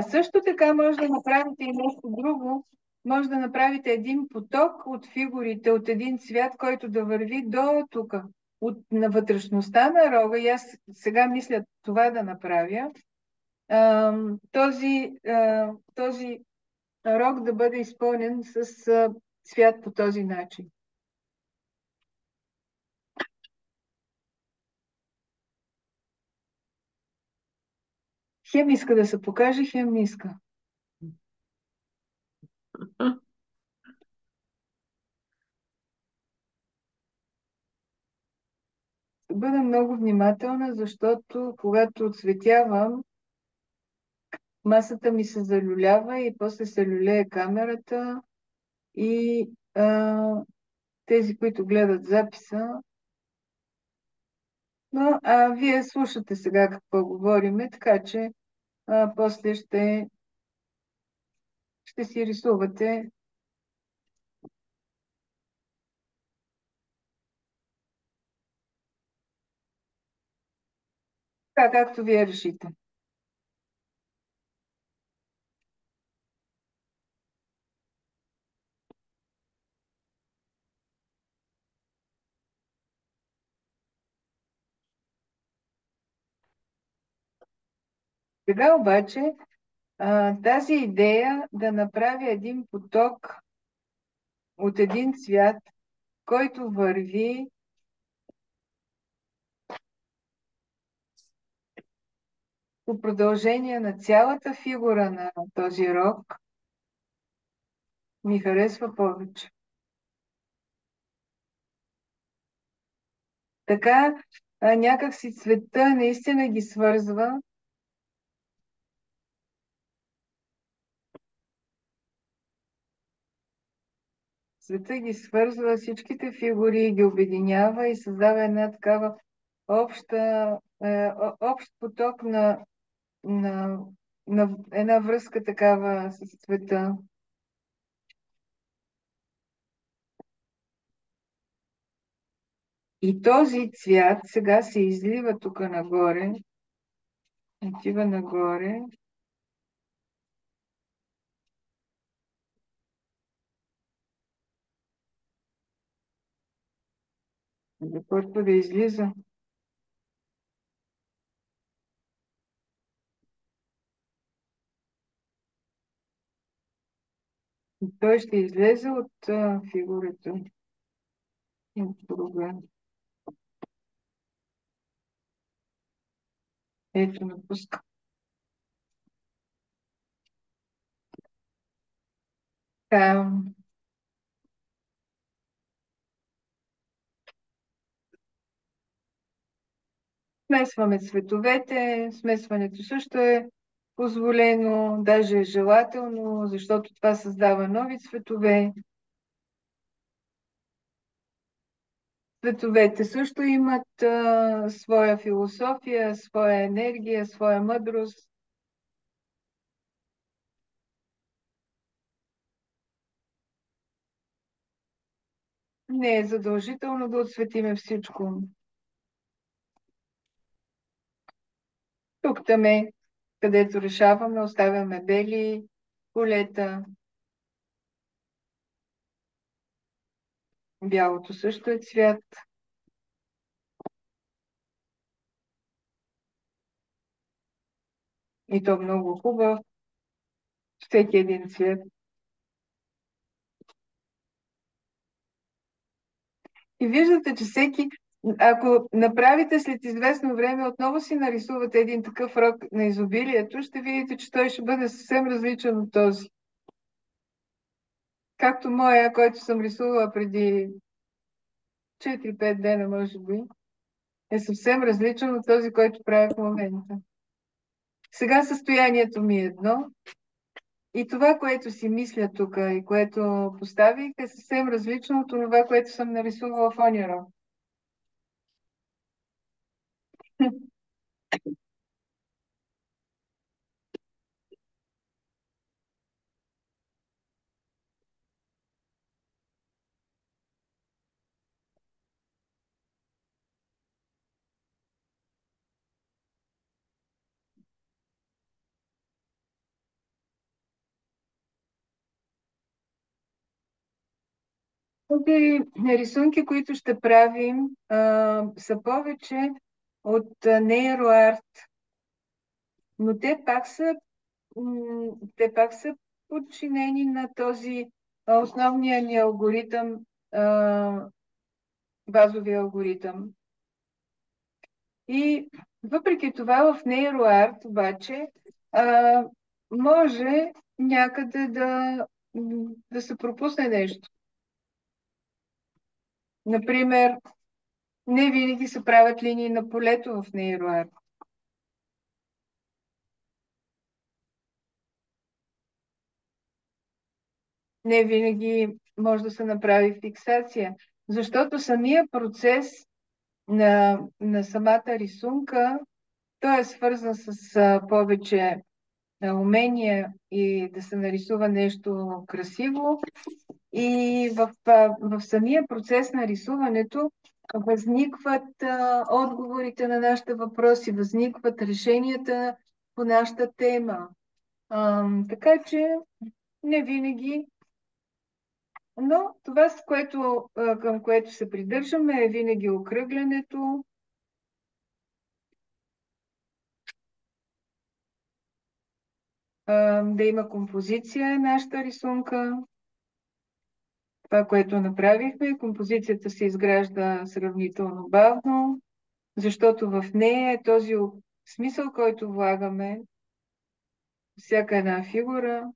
Също така може да направите и нещо друго. Може да направите един поток от фигурите, от един цвят, който да върви до тук, на вътрешността на рога. И аз сега мисля това да направя. Този рог да бъде изпълнен с цвят по този начин. Хем иска да се покаже, хем не иска. Ще бъда много внимателна, защото когато отцветявам, масата ми се залюлява и после се люлее камерата и тези, които гледат записа. Но вие слушате сега какво говориме, така че после ще си рисувате така, както вие решите. Сега обаче тази идея да направя един поток от един цвят, който върви по продължение на цялата фигура на този рог ми харесва повече. Така някак си цвета наистина ги свързва. Света ги свързва, всичките фигури ги обединява и създава една такава общ поток на, на една връзка такава с света. И този цвят сега се излива тук нагоре, отива нагоре. Започва да излиза. И той ще излезе от фигурата. От круга. Ето, напуска. Смесваме цветовете, смесването също е позволено, даже е желателно, защото това създава нови цветове. Цветовете също имат своя философия, своя енергия, своя мъдрост. Не е задължително да отсветиме всичко. Тук таме, където решаваме, оставяме бели полета. Бялото също е цвят. И то много хубав. Всеки един цвет. И виждате, че всеки, ако направите след известно време, отново си нарисувате един такъв рог на изобилието, ще видите, че той ще бъде съвсем различен от този. Както моя, който съм рисувала преди 4-5 дена, може би, е съвсем различен от този, който правя в момента. Сега състоянието ми е едно и това, което си мисля тук и което поставих, е съвсем различно от това, което съм нарисувала в ония рог. Тези рисунки, които ще правим, са повече от нейроарт, но те пак са подчинени на този основния ни алгоритъм, базовия алгоритъм. И въпреки това в нейроарт обаче може някъде да се пропусне нещо. Например, не винаги се правят линии на полето в нейроарт. Не винаги може да се направи фиксация, защото самия процес на самата рисунка, той е свързан с повече умения и да се нарисува нещо красиво. И в самия процес на рисуването възникват отговорите на нашите въпроси, възникват решенията по нашата тема. Така че не винаги, но това, към което се придържаме, е винаги окръглянето, да има композиция нашата рисунка. Това, което направихме, композицията се изгражда сравнително бавно, защото в нея е този смисъл, който влагаме в всяка една фигура.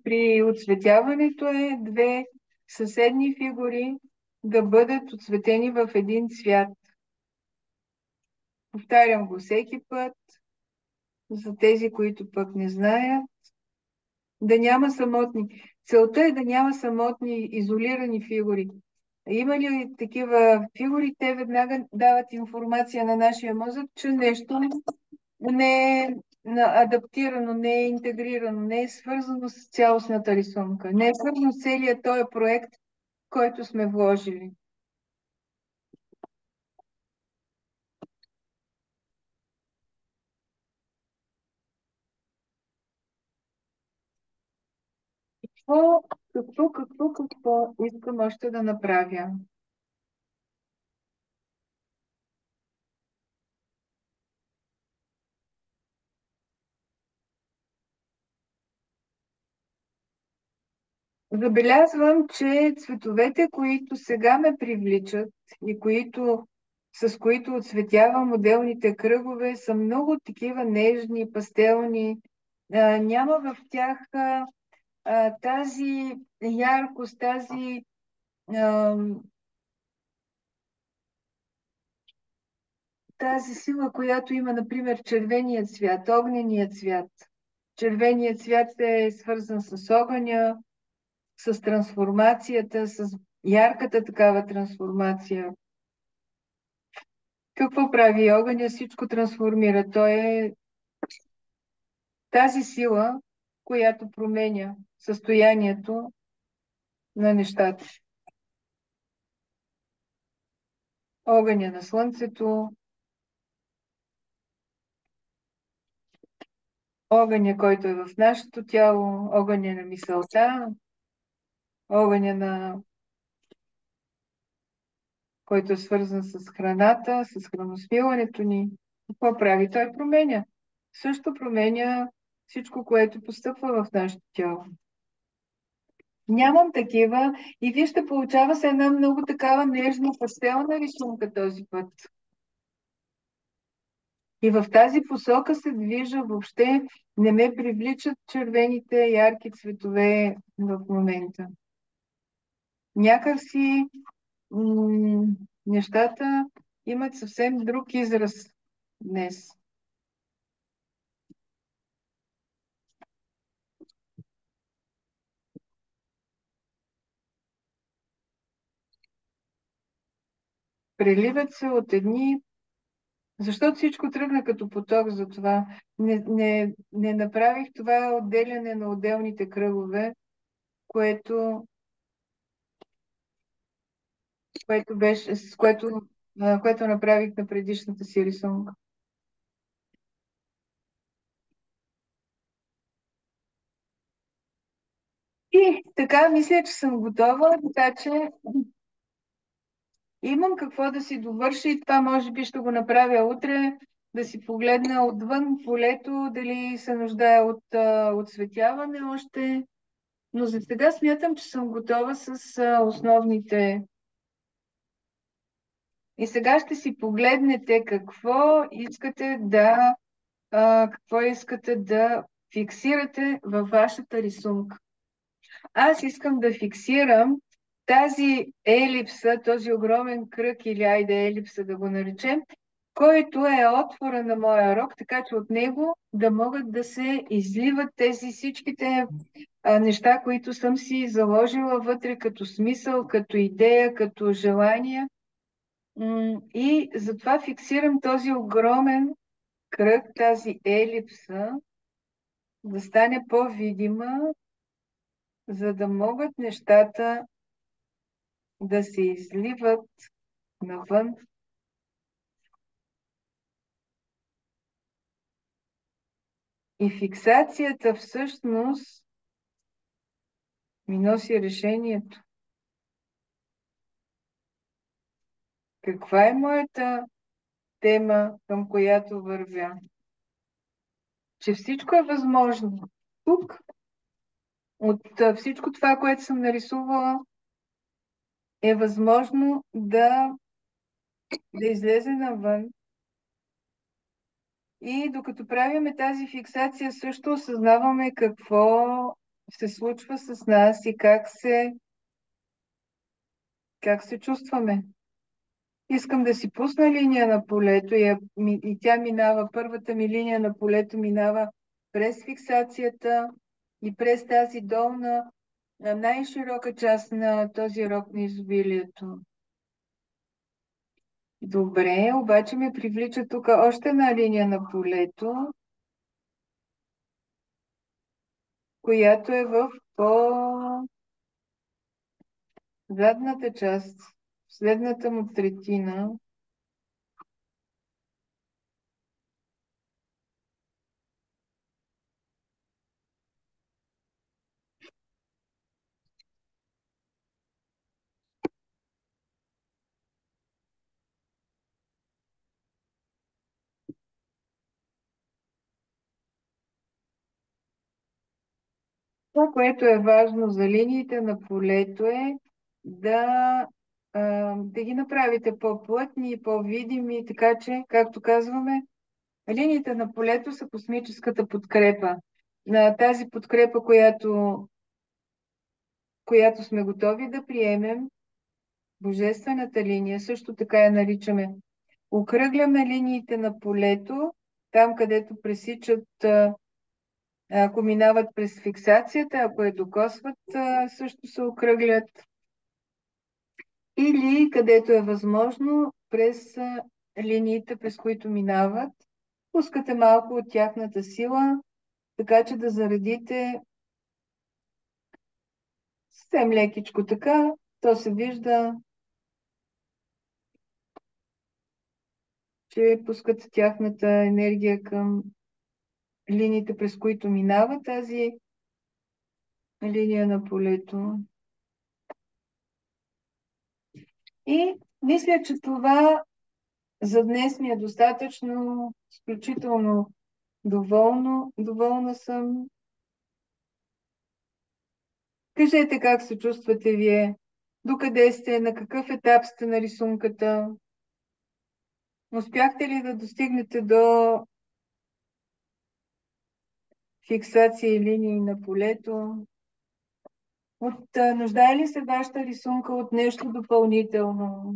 При оцветяването е две съседни фигури да бъдат оцветени в един цвят. Повтарям го всеки път, за тези, които пък не знаят. Да няма самотни. Целта е да няма самотни, изолирани фигури. Има ли такива фигури, те веднага дават информация на нашия мозък, че нещо не е адаптирано, не е интегрирано, не е свързано с цялостната рисунка, не е свързано с целият този проект, който сме вложили. Какво искам още да направя? Забелязвам, че цветовете, които сега ме привличат и с които оцветявам отделните кръгове, са много такива нежни, пастелни. Няма в тях тази яркост, тази сила, която има, например, червеният цвят, огненият цвят. Червеният цвят е свързан с огъня, с трансформацията, с ярката такава трансформация. Какво прави огъня? Всичко трансформира. Той е тази сила, която променя състоянието на нещата. Огъня на слънцето, огъня, който е в нашето тяло, огъня на мисълта, огъня който е свързан с храната, с храносмилането ни. Какво прави? Той променя. Също променя всичко, което постъпва в нашето тяло. Нямам такива и вижте, получава се една много такава нежна пастелна рисунка този път. И в тази посока се движа въобще. Не ме привличат червените ярки цветове в момента. Някак си нещата имат съвсем друг израз днес. Преливат се от едни, защото всичко тръгна като поток за това. Не направих това отделяне на отделните кръгове, което беше, което направих на предишната си рисунка. И така, мисля, че съм готова, така че имам какво да си довърши и това може би ще го направя утре, да си погледна отвън полето, дали се нуждае от отсветяване още. Но за сега смятам, че съм готова с основните. И сега ще си погледнете какво искате да фиксирате във вашата рисунка. Аз искам да фиксирам тази елипса, този огромен кръг или айде елипса да го наречем, който е отвора на моя рок, така че от него да могат да се изливат тези всичките неща, които съм си заложила вътре като смисъл, като идея, като желание. И затова фиксирам този огромен кръг, тази елипса, да стане по-видима, за да могат нещата да се изливат навън. И фиксацията всъщност ми носи решението. Каква е моята тема, към която вървя? Че всичко е възможно. Тук, от всичко това, което съм нарисувала, е възможно да излезе навън. И докато правиме тази фиксация, също осъзнаваме какво се случва с нас и как се чувстваме. Искам да си пусна линия на полето и тя минава, първата ми линия на полето минава през фиксацията и през тази долна, най-широка част на този рог на изобилието. Добре, обаче ме привлича тук още една линия на полето, която е в по-задната част, следната му третина. Това, което е важно за линиите на полето е да, да ги направите по-плътни и по-видими, така че, както казваме, линиите на полето са космическата подкрепа. На тази подкрепа, която сме готови да приемем, божествената линия, също така я наричаме. Окръгляме линиите на полето, там където пресичат, ако минават през фиксацията, ако я докосват, също се окръглят. Или където е възможно, през линиите, през които минават, пускате малко от тяхната сила, така че да заредите съвсем лекичко така, то се вижда, че пускат тяхната енергия към линиите, през които минава тази линия на полето. И мисля, че това за днес ми е достатъчно, изключително доволна съм. Кажете как се чувствате вие, докъде сте, на какъв етап сте на рисунката. Успяхте ли да достигнете до фиксация и линии на полето? Нуждае ли се вашата рисунка от нещо допълнително?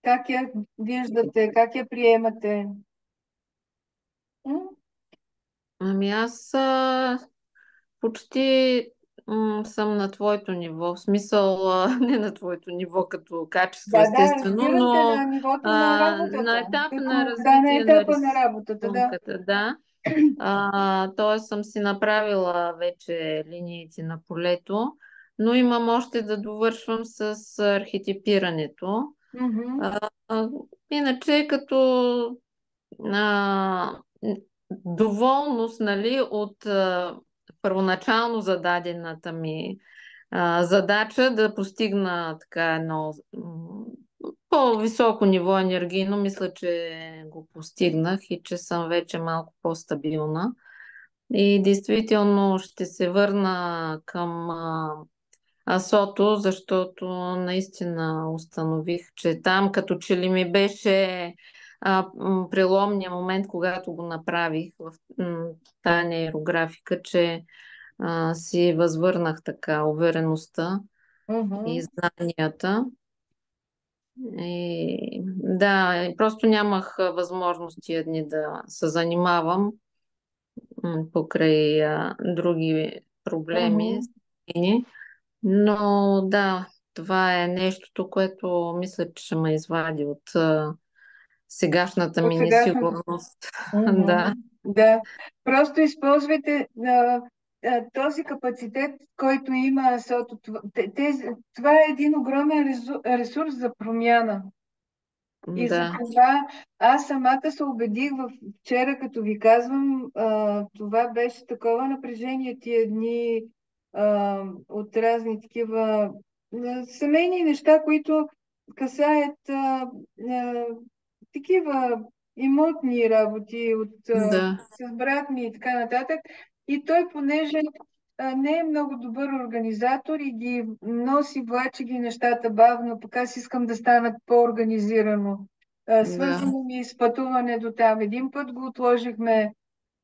Как я виждате? Как я приемате? Ами аз почти съм на твоето ниво. В смисъл, не на твоето ниво като качество, Да, естествено, разбира се, но на нивото на на работата. етап на На развитие на етапа на работата, да. рисунката, да. Тоест съм си направила вече линиите на полето, но имам още да довършвам с архетипирането. Мгм. А, Иначе като а, доволност, нали, от първоначално зададената ми задача да постигна така едно по-високо ниво енергийно, мисля, че го постигнах и че съм вече малко по-стабилна. И действително ще се върна към Асото, защото наистина установих, че там като че ли ми беше преломния момент, когато го направих в тая нейрографика, че си възвърнах така увереността и Мгм. знанията. И, да, и просто нямах възможност тия дни да се занимавам покрай други проблеми. Мгм. Но да, това е нещото, което мисля, че ще ме извади от сегашната От ми сегашното. несигурност. Мгм. Да. Да. Просто използвайте този капацитет, който има асото. Това е един огромен ресурс за промяна. И за Да, това аз самата се убедих вчера, като ви казвам, това беше такова напрежение тия дни от разни такива семейни неща, които касаят такива имотни работи да, с брат ми и така нататък. И той, понеже не е много добър организатор и ги носи, влачи ги нещата бавно, пък аз искам да станат по-организирано. да, Свързано ми е с пътуване до там. Един път го отложихме,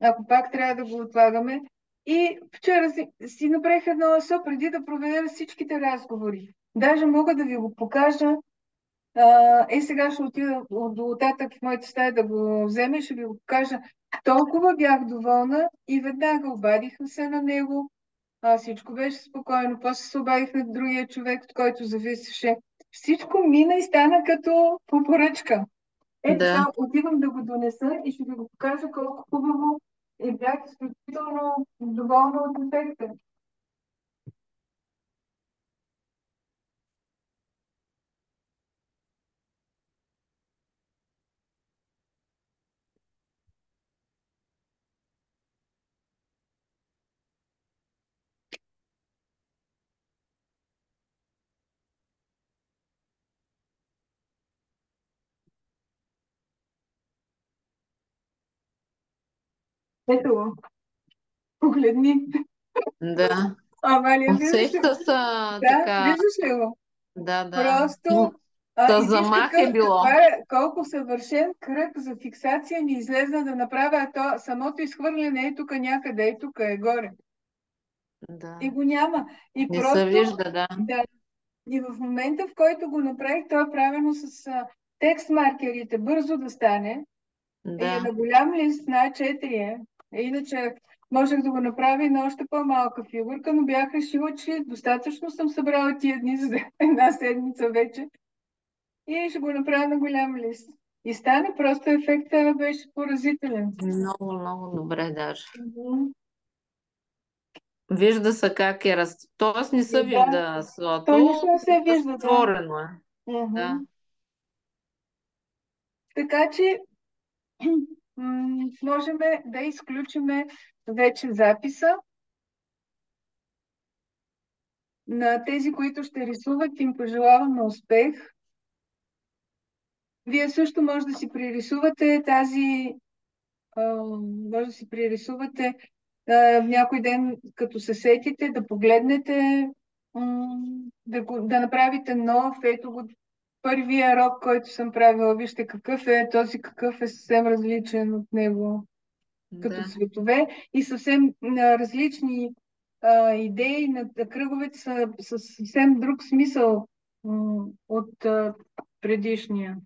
ако пак трябва да го отлагаме. И вчера си направих едно асо преди да проведа всичките разговори. Даже мога да ви го покажа. Сега ще отида до оттатък в моята стая да го взема и ще ви го покажа. Толкова бях доволна и веднага обадиха се на него. Всичко беше спокойно. После се обадих на другия човек, от който зависеше. Всичко мина и стана като по поръчка. Ето сега да. отивам да го донеса и ще ви го покажа колко хубаво и бях изключително доволна от ефекта. Ето го, погледни. Да. Амалия, виждаш ли Усеща го? се Да, така. виждаш ли го? Да, да. Просто С и виж замах е било. колко съвършен кръг за фиксация ми излезна да направя, самото изхвърляне е тук някъде, е тук, е горе. И Да. го няма. И Не се просто, вижда, да. да, и в момента, в който го направих, то е правено с текст маркерите, бързо да стане. И е Да. на голям лист, на А4 е. Иначе можех да го направя и на още по-малка фигурка, но бях решила, че достатъчно съм събрала тия дни за една седмица вече. И ще го направя на голям лист. И стана, просто ефекта беше поразителен. Много, много добре даже. Мгм. Вижда се как е Тоест не се И да, вижда то слото, нищо не се вижда, да. разтворено е. Да. Мгм. Така че можем да изключиме вече записа. На тези, които ще рисуват, им пожелаваме успех. Вие също може да си пририсувате може да си пририсувате някой ден, като се сетите, да погледнете, да направите нов. Ето го първия рок, който съм правила. Вижте какъв е, този какъв е съвсем различен от него като Да. цветове и съвсем различни идеи на кръговете са със съвсем друг смисъл от предишния.